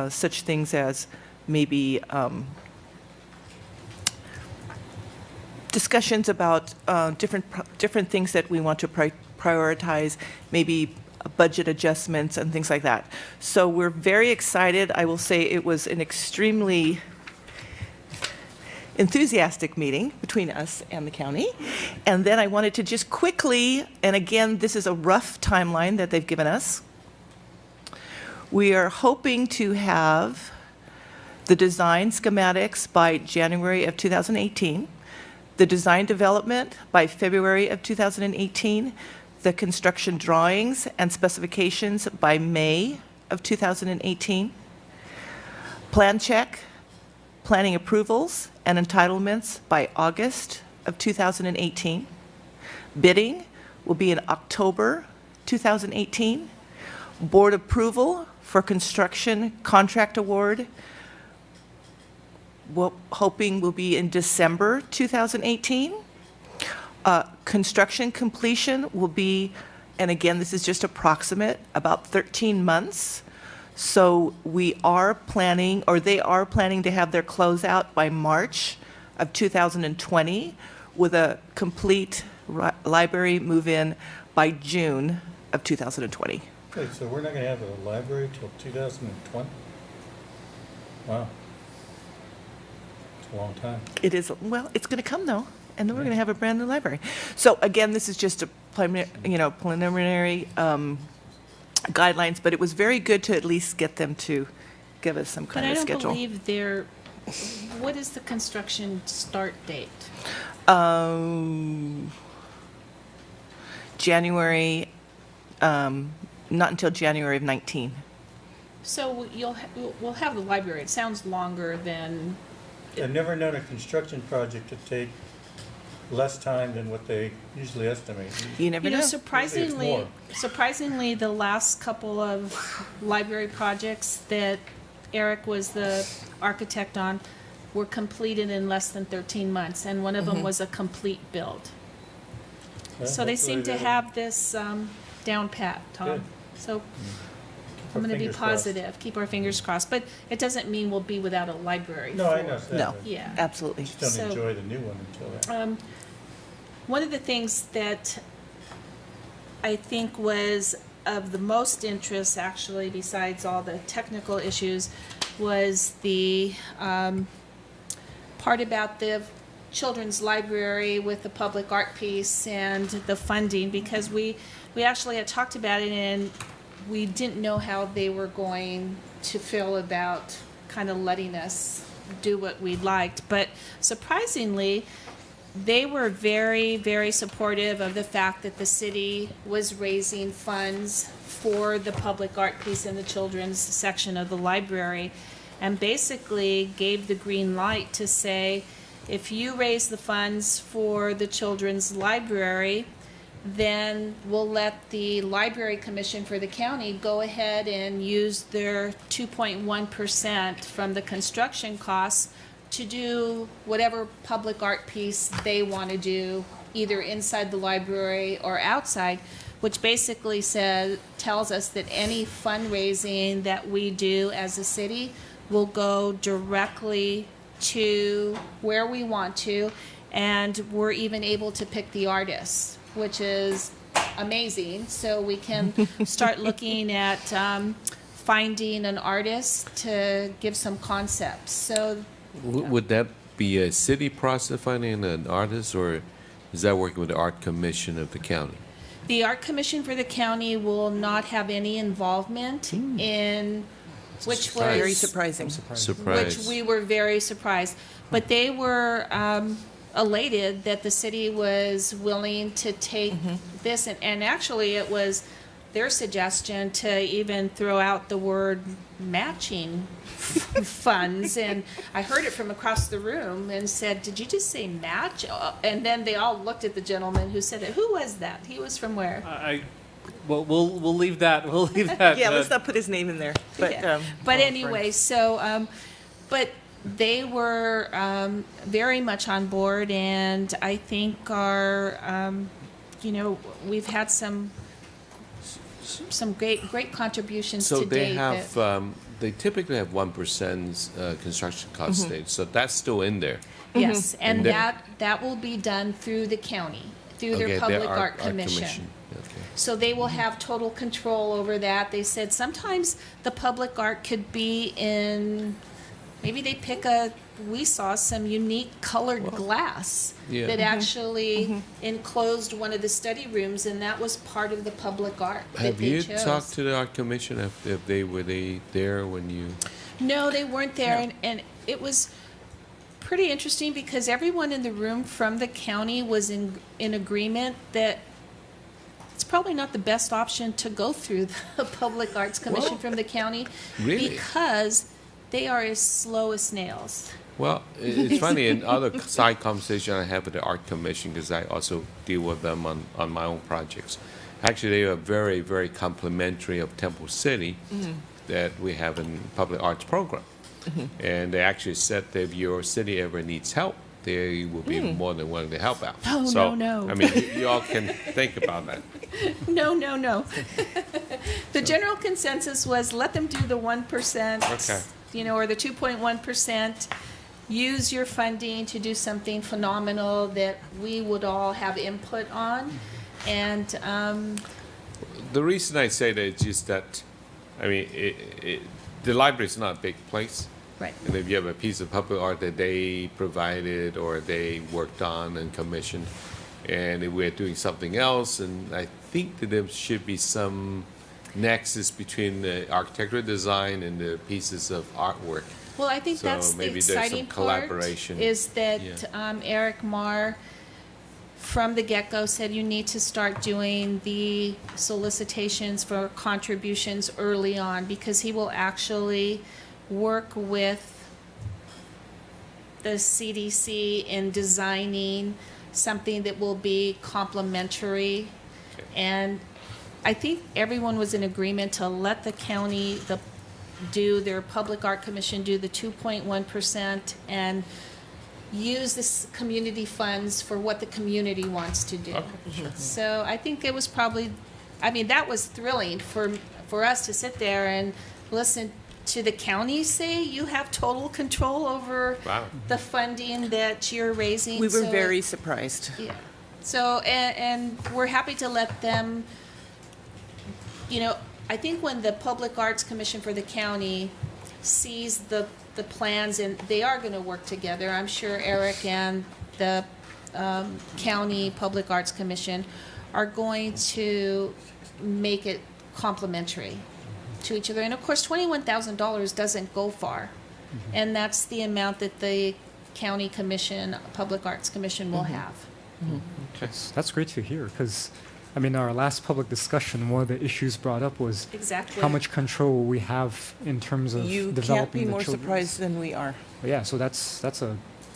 such things as maybe discussions about different things that we want to prioritize, maybe budget adjustments and things like that. So we're very excited. I will say it was an extremely enthusiastic meeting between us and the county. And then I wanted to just quickly, and again, this is a rough timeline that they've given us. We are hoping to have the design schematics by January of 2018, the design development by February of 2018, the construction drawings and specifications by May of 2018, plan check, planning approvals and entitlements by August of 2018. Bidding will be in October 2018. Board approval for construction contract award, hoping will be in December 2018. Construction completion will be, and again, this is just approximate, about 13 months. So we are planning, or they are planning to have their closeout by March of 2020 with a complete library move-in by June of 2020. Wait, so we're not going to have a library till 2020? Wow. It's a long time. It is, well, it's going to come though, and then we're going to have a brand new library. So again, this is just a preliminary guidelines, but it was very good to at least get them to give us some kind of schedule. But I don't believe what is the construction start date? January, not until January of 19. So we'll have the library. It sounds longer than. I've never known a construction project to take less time than what they usually estimate. You never know. Surprisingly, the last couple of library projects that Eric was the architect on were completed in less than 13 months, and one of them was a complete build. Well, So they seem to have this down pat, Tom. Good. So Keep I'm our going to be fingers crossed. positive. Keep our fingers crossed. But it doesn't mean we'll be without a library. No, I know that. No, Yeah. absolutely. Just don't So- enjoy the new one until then. One of the things that I think was of the most interest, actually, besides all the technical issues, was the part about the children's library with the public art piece and the funding, because we actually had talked about it and we didn't know how they were going to feel about kind of letting us do what we liked. But surprisingly, they were very, very supportive of the fact that the city was raising funds for the public art piece in the children's section of the library, and basically gave the green light to say, if you raise the funds for the children's library, then we'll let the Library Commission for the county go ahead and use their 2.1% from the construction costs to do whatever public art piece they want to do, either inside the library or outside, which basically tells us that any fundraising that we do as a city will go directly to where we want to, and we're even able to pick the artists, which is amazing. So we can start looking at finding an artist to give some concepts. So Would that be a city process finding an artist, or is that working with the Art Commission of the county? the Art Commission for the county will not have any involvement in, which was. Very surprising. Surprise. Which we were very surprised. But they were elated that the city was willing to take this, and actually it was their suggestion to even throw out the word matching funds. And I heard it from across the room and said, "Did you just say match?" And then they all looked at the gentleman who said it. Who was that? He was from where? Well, we'll leave that. We'll leave that. Yeah, let's not put his name in there. But, Yeah. But anyway, so, but they were very much on board, and I think our, we've had some great contributions So to they date. have, they typically have 1% construction cost stage, so that's still in there. Yes, and And then- that will be done through the county, through Okay, their the Public Art Commission. Okay. So they will have total control over that. They said sometimes the public art could be in, maybe they pick we saw some unique colored glass Yeah. that actually enclosed one of the study rooms, and that was part of the public art that Have they you chose. talked to the art commission if they were there when you? No, they weren't there, and it was pretty interesting because everyone in the room from the county was in agreement that it's probably not the best option to go through the Public Arts Commission from the county. Really? Because they are as slow as snails. Well, it's funny, in other side conversation I have with the art commission, because I also deal with them on my own projects. Actually, they are very, very complimentary of Temple City that we have in public arts program. And they actually said that if your city ever needs help, they will be more than willing to help out. Oh, So, no. I mean, you all can think about that. No. The general consensus was let them do the 1%, Okay. or the 2.1%. Use your funding to do something phenomenal that we would all have input on. And The reason I say that is just that, I mean, the library is not a big place. Right. And if you have a piece of public art that they provided or they worked on and commissioned, and if we're doing something else, and I think that there should be some nexus between the architectural design and the pieces of artwork. well, I think So that's the maybe there's some exciting part collaboration. is that Yeah. Eric Marr from the get-go said you need to start doing the solicitations for contributions early on because he will actually work with the CDC in designing something that will be complementary. And I think everyone was in agreement to let the county, do their Public Art Commission do the 2.1% and use this community funds for what the community wants to do. So I think it was probably, that was thrilling for us to sit there and listen to the county say you have total control over Wow. the funding that you're raising. We were So- very surprised. Yeah. So, and we're happy to let them, I think when the Public Arts Commission for the county sees the plans, and they are going to work together, I'm sure Eric and the County Public Arts Commission are going to make it complementary to each other. And of course, $21,000 doesn't go far. And that's the amount that the County Commission, Public Arts Commission will have. That's great to hear because, our last public discussion, one of the issues brought up was Exactly. how much control we have in terms of You developing can't be the more children's- surprised than we are. Yeah, so that's a It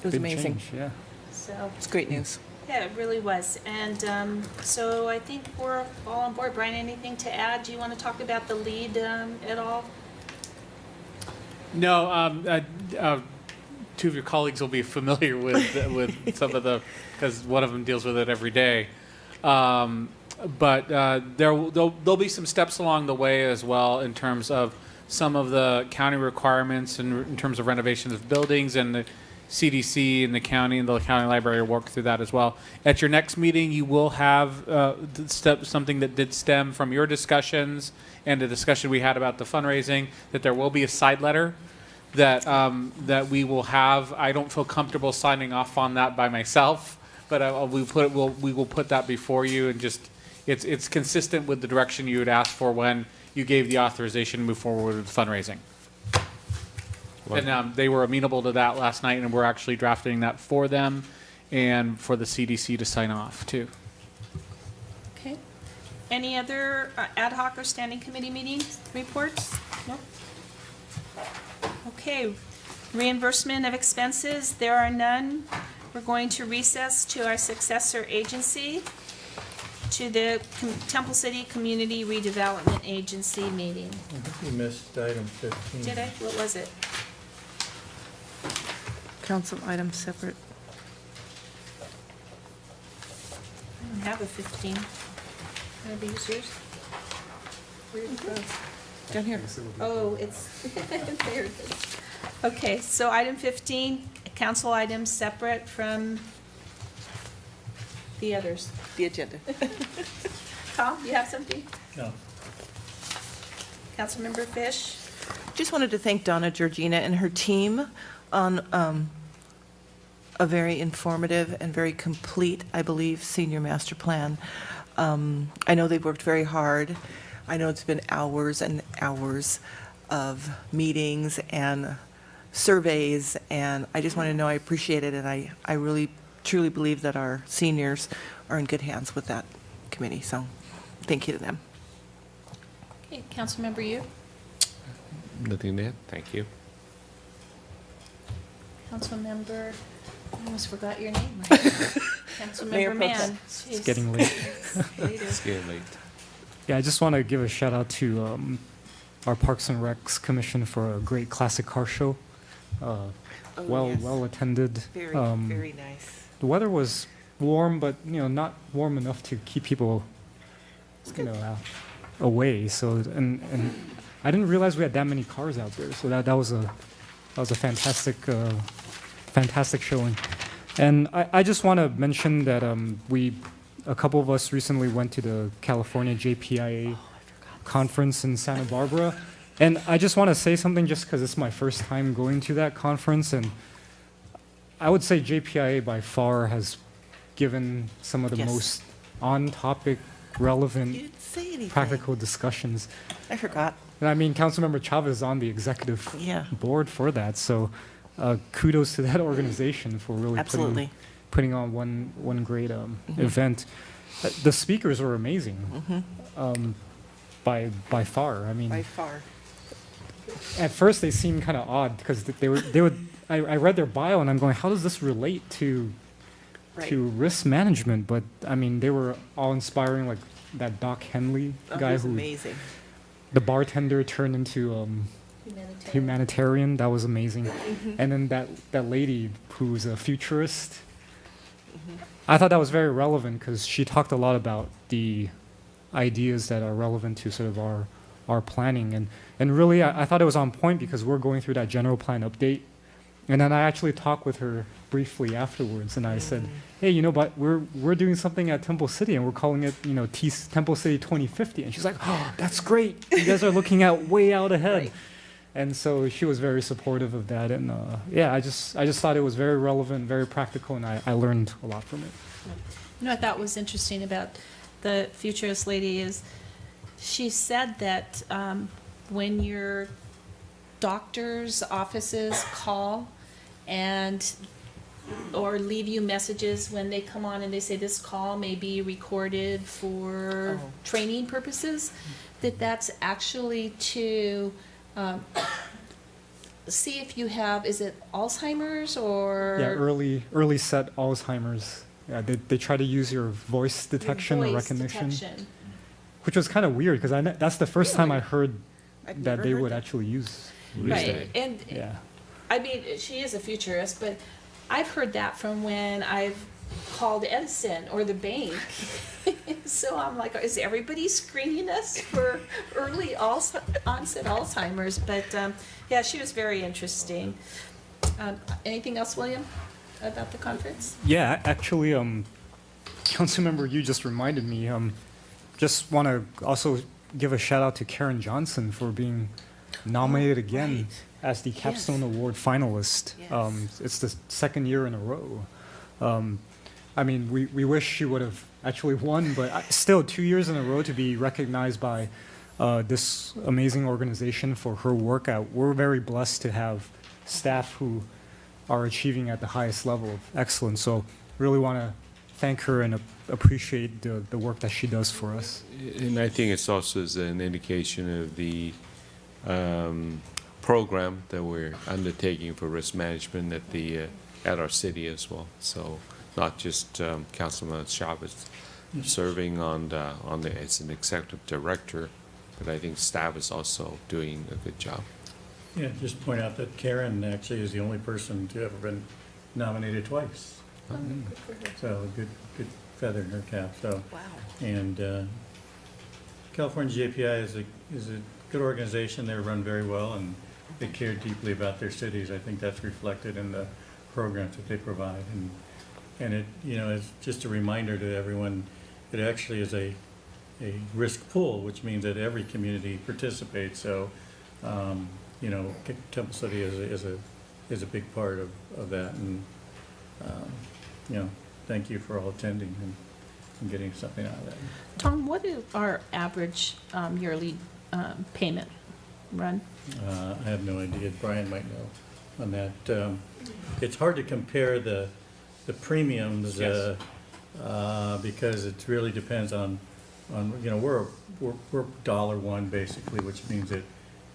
was big amazing. change. Yeah. So, It's great news. yeah, it really was. And so I think we're all on board. Brian, anything to add? Do you want to talk about the lead at all? No, two of your colleagues will be familiar with some of because one of them deals with it every day. But there'll be some steps along the way as well in terms of some of the county requirements and in terms of renovations of buildings, and the CDC and the county library will work through that as well. At your next meeting, you will have something that did stem from your discussions and the discussion we had about the fundraising, that there will be a side letter that we will have. I don't feel comfortable signing off on that by myself, but we will put that before you, and just it's consistent with the direction you had asked for when you gave the authorization to move forward with fundraising. And they were amenable to that last night, and we're actually drafting that for them and for the CDC to sign off too. Okay. Any other ad hoc or standing committee meeting reports? No? Okay. Reimbursement of expenses, there are none. We're going to recess to our successor agency, to the Temple City Community Redevelopment Agency meeting. I think we missed item 15. Did I? What was it? Council item separate. I don't have a 15. Can I use yours? Where'd it go? Down here. Oh, it's, there it is. Okay, so item 15, council items separate from the others. The agenda. Tom, you have something? No. Councilmember Fish? Just wanted to thank Donna Georgina and her team on a very informative and very complete, I believe, senior master plan. I know they've worked very hard. I know it's been hours and hours of meetings and surveys, and I just want to know I appreciate it, and I really, truly believe that our seniors are in good hands with that committee, so thank you to them. Okay, Councilmember Yu? Nothing there. Thank you. Councilmember, I almost forgot your name. Mayor Councilmember Pro Mann. Tem. It's getting late. It's getting late. Yeah, I just want to give a shout out to our Parks and Recs Commission for a great classic car show. Well attended. Very, very nice. The weather was warm, but not warm enough to keep people away. So and I didn't realize we had that many cars out there. So that was a fantastic showing. And I just want to mention that a couple of us recently went to the California JPIA conference in Santa Barbara. And I just want to say something just because it's my first time going to that conference. And I would say JPIA by far has given some of the most on-topic, relevant, practical discussions. I forgot. And I mean, Councilmember Chavez is on the executive board for that. So kudos to that organization for really putting on one great event. The speakers were amazing. By far. I mean, by far. At first, they seemed kind of odd because they would. I read their bio and I'm going, how does this relate to risk management? But I mean, they were all inspiring. Like that Doc Henley guy who amazing. The bartender turned into humanitarian. That was amazing. And then that lady who's a futurist. I thought that was very relevant because she talked a lot about the ideas that are relevant to sort of our planning. And really, I thought it was on point because we're going through that general plan update. And then I actually talked with her briefly afterwards, and I said, hey, but we're doing something at Temple City, and we're calling it, Temple City 2050. And she's like, oh, that's great. You guys are looking out way out ahead. And so she was very supportive of that. And I just thought it was very relevant, very practical, and I learned a lot from it. What I thought was interesting about the futurist lady is she said that when your doctor's offices call or leave you messages when they come on and they say this call may be recorded for training purposes, that's actually to see if you have, is it Alzheimer's or? Yeah, early set Alzheimer's. Yeah, they try to use your voice detection or recognition, which was kind of weird because that's the first time I heard that they would actually use. Right, and I mean, she is a futurist, but I've heard that from when I've called Edison or the bank. So I'm like, is everybody screening us for early onset Alzheimer's? But she was very interesting. Anything else, William, about the conference? Yeah, actually, Councilmember, you just reminded me. Just want to also give a shout out to Karen Johnson for being nominated again as the Capstone Award finalist. It's the second year in a row. I mean, we wish she would have actually won, but still 2 years in a row to be recognized by this amazing organization for her work. We're very blessed to have staff who are achieving at the highest level of excellence. So really want to thank her and appreciate the work that she does for us. And I think it's also an indication of the program that we're undertaking for risk management at our city as well. So not just Councilman Chavez serving as an executive director, but I think staff is also doing a good job. Yeah, just point out that Karen actually is the only person to ever been nominated twice. Good for her. So good feather in her cap. So and California JPI is a good organization. They run very well and they care deeply about their cities. I think that's reflected in the programs that they provide. And it, you know, it's just a reminder to everyone, it actually is a risk pool, which means that every community participates. So, you know, Temple City is a big part of that. And, you know, thank you for all attending and getting something out of that. Tom, what is our average yearly payment run? I have no idea. Brian might know on that. It's hard to compare the premiums Yes. Because it really depends on you know, we're $1 basically, which means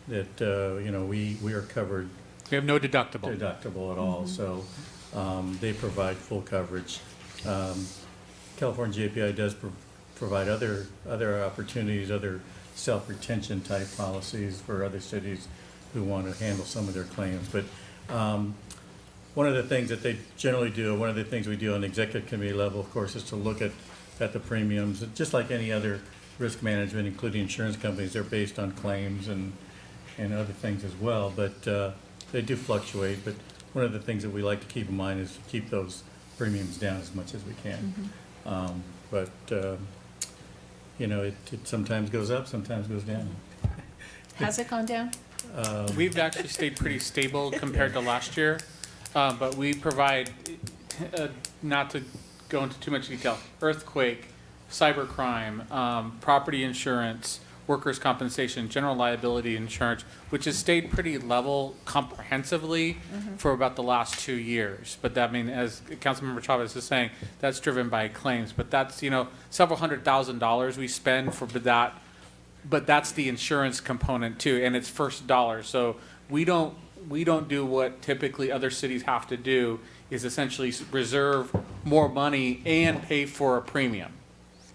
that you know, we are covered. We have no deductible. Deductible at all. So they provide full coverage. California JPI does provide other opportunities, other self-retention type policies for other cities who want to handle some of their claims. But one of the things that they generally do, one of the things we do on the executive committee level, of course, is to look at the premiums. Just like any other risk management, including insurance companies, they're based on claims and other things as well. But they do fluctuate. But one of the things that we like to keep in mind is to keep those premiums down as much as we can. But you know, it sometimes goes up, sometimes goes down. Has it gone down? We've actually stayed pretty stable compared to last year, but we provide, not to go into too much detail, earthquake, cybercrime, property insurance, workers' compensation, general liability insurance, which has stayed pretty level comprehensively for about the last 2 years. But that, I mean, as Councilmember Chavez is saying, that's driven by claims. But that's, you know, several $100,000 we spend for that. But that's the insurance component too, and it's first dollar. So we don't do what typically other cities have to do, is essentially reserve more money and pay for a premium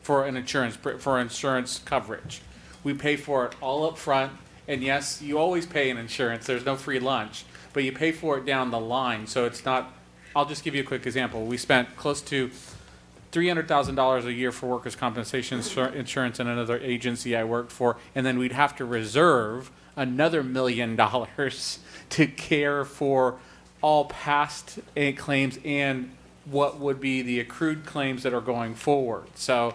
for insurance coverage. We pay for it all up front, and yes, you always pay in insurance. There's no free lunch, but you pay for it down the line. So it's not. I'll just give you a quick example. We spent close to $300,000 a year for workers' compensation insurance in another agency I worked for, and then we'd have to reserve another $1 million to care for all past claims and what would be the accrued claims that are going forward. So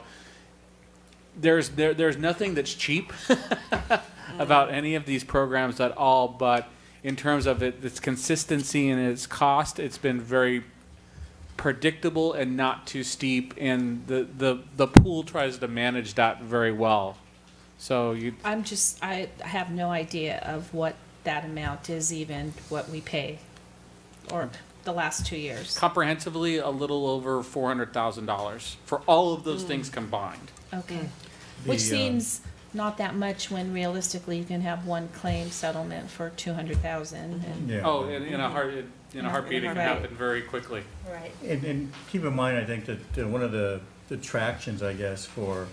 there's nothing that's cheap about any of these programs at all, but in terms of its consistency and its cost, it's been very predictable and not too steep, and the pool tries to manage that very well. So I have no idea of what that amount is, even what we pay, or the last 2 years. Comprehensively, a little over $400,000 for all of those things combined. Okay. Which seems not that much when realistically you can have one claim settlement for $200,000. Yeah. Oh, in a heartbeat, it can happen very quickly. Right. And keep in mind, I think that one of the attractions, I guess, for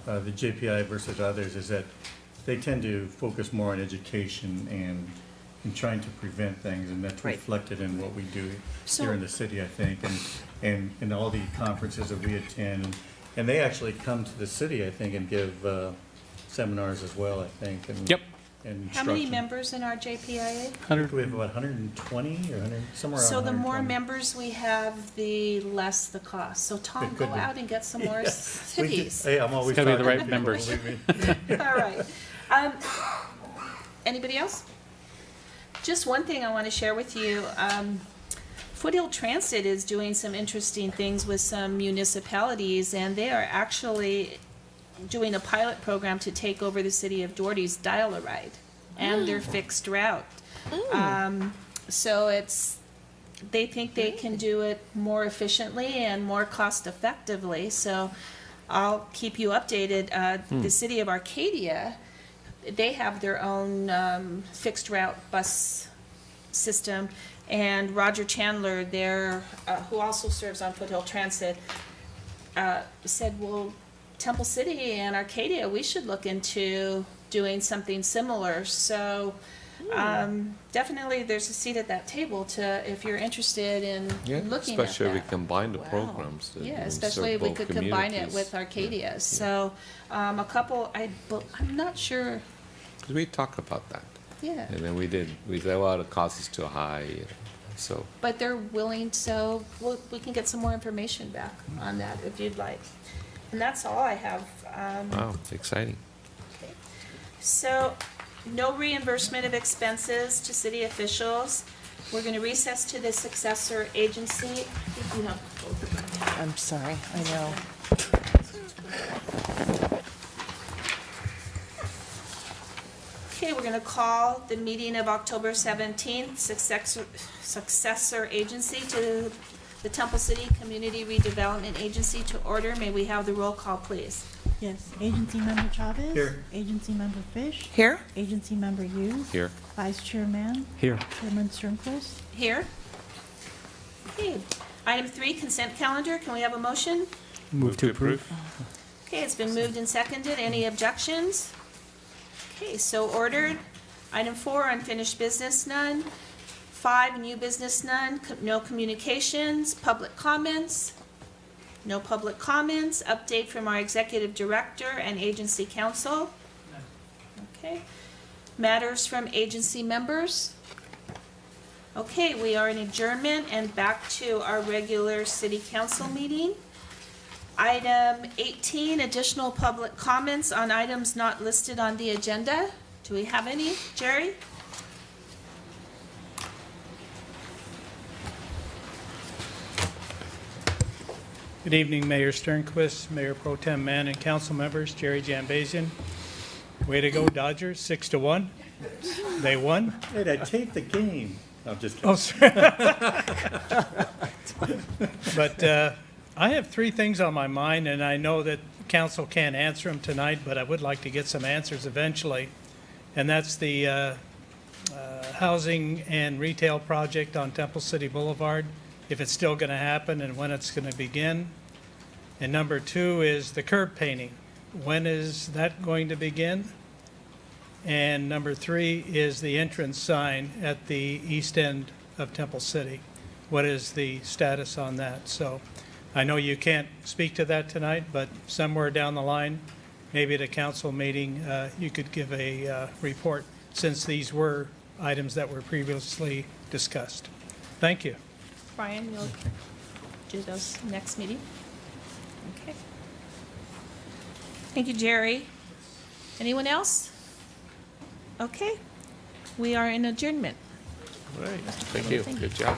the JPI versus others is that they tend to focus more on education and trying to prevent things, and that's reflected in what we do here in the city, I think, and in all the conferences that we attend. And they actually come to the city, I think, and give seminars as well, I think. And, yep. And how many members in our JPIA? We have about 120 or 100, somewhere around So the 120. more members we have, the less the cost. So Tom, go out and get some more cities. Hey, I'm always It's gotta be the talking right to members. people, All right. Anybody else? Just one thing I want to share with you. Foothill Transit is doing some interesting things with some municipalities, and they are actually doing a pilot program to take over the city of Doherty's Dial-A-Ride and their fixed route. So they think they can do it more efficiently and more cost effectively. So I'll keep you updated. The city of Arcadia, they have their own fixed route bus system. And Roger Chandler, who also serves on Foothill Transit, said, well, Temple City and Arcadia, we should look into doing something similar. So definitely there's a seat at that table if you're interested in looking at especially that. if we combine the programs. Yeah, especially if we could combine it with Arcadia. Yeah. So a couple, I'm not sure. We talked about that. Yeah. And then we said, well, the cost is too high. so. But they're willing, so we can get some more information back on that if you'd like. And that's all I have. Wow, exciting. So, no reimbursement of expenses to city officials. We're going to recess to the successor agency. I think you have both of them. I'm sorry, I know. Okay, we're going to call the meeting of October 17th, successor agency to the Temple City Community Redevelopment Agency to order. May we have the roll call, please? Yes. Agency Member Chavez. Here. Agency Member Fish. Here? Agency Member Yu. Here. Vice Chair Mann. Here. Chairman Sternquist. Here. Okay. Item 3, consent calendar. Can we have a motion? Move to approve. Okay, it's been moved and seconded. Any objections? Okay, so ordered. Item 4, unfinished business, none. 5, new business, none. No communications. Public comments? No public comments. Update from our executive director and agency council? Okay. Matters from agency members? Okay, we are in adjournment and back to our regular city council meeting. Item 18, additional public comments on items not listed on the agenda. Do we have any? Jerry? Good evening, Mayor Sternquist, Mayor Pro Tem Mann, and council members. Jerry Jambazian. Way to go, Dodgers, 6-1. They won. Hey, I taped the game. I'm just kidding. Oh, sorry. But I have 3 things on my mind, and I know that council can't answer them tonight, but I would like to get some answers eventually. And that's the housing and retail project on Temple City Boulevard, if it's still going to happen and when it's going to begin. And number 2 is the curb painting. When is that going to begin? And number 3 is the entrance sign at the east end of Temple City. What is the status on that? So I know you can't speak to that tonight, but somewhere down the line, maybe at a council meeting, you could give a report, since these were items that were previously discussed. Thank you. Brian, you'll do those next meeting? Okay. Thank you, Jerry. Anyone else? Okay. We are in adjournment. All right, thank you. Good job.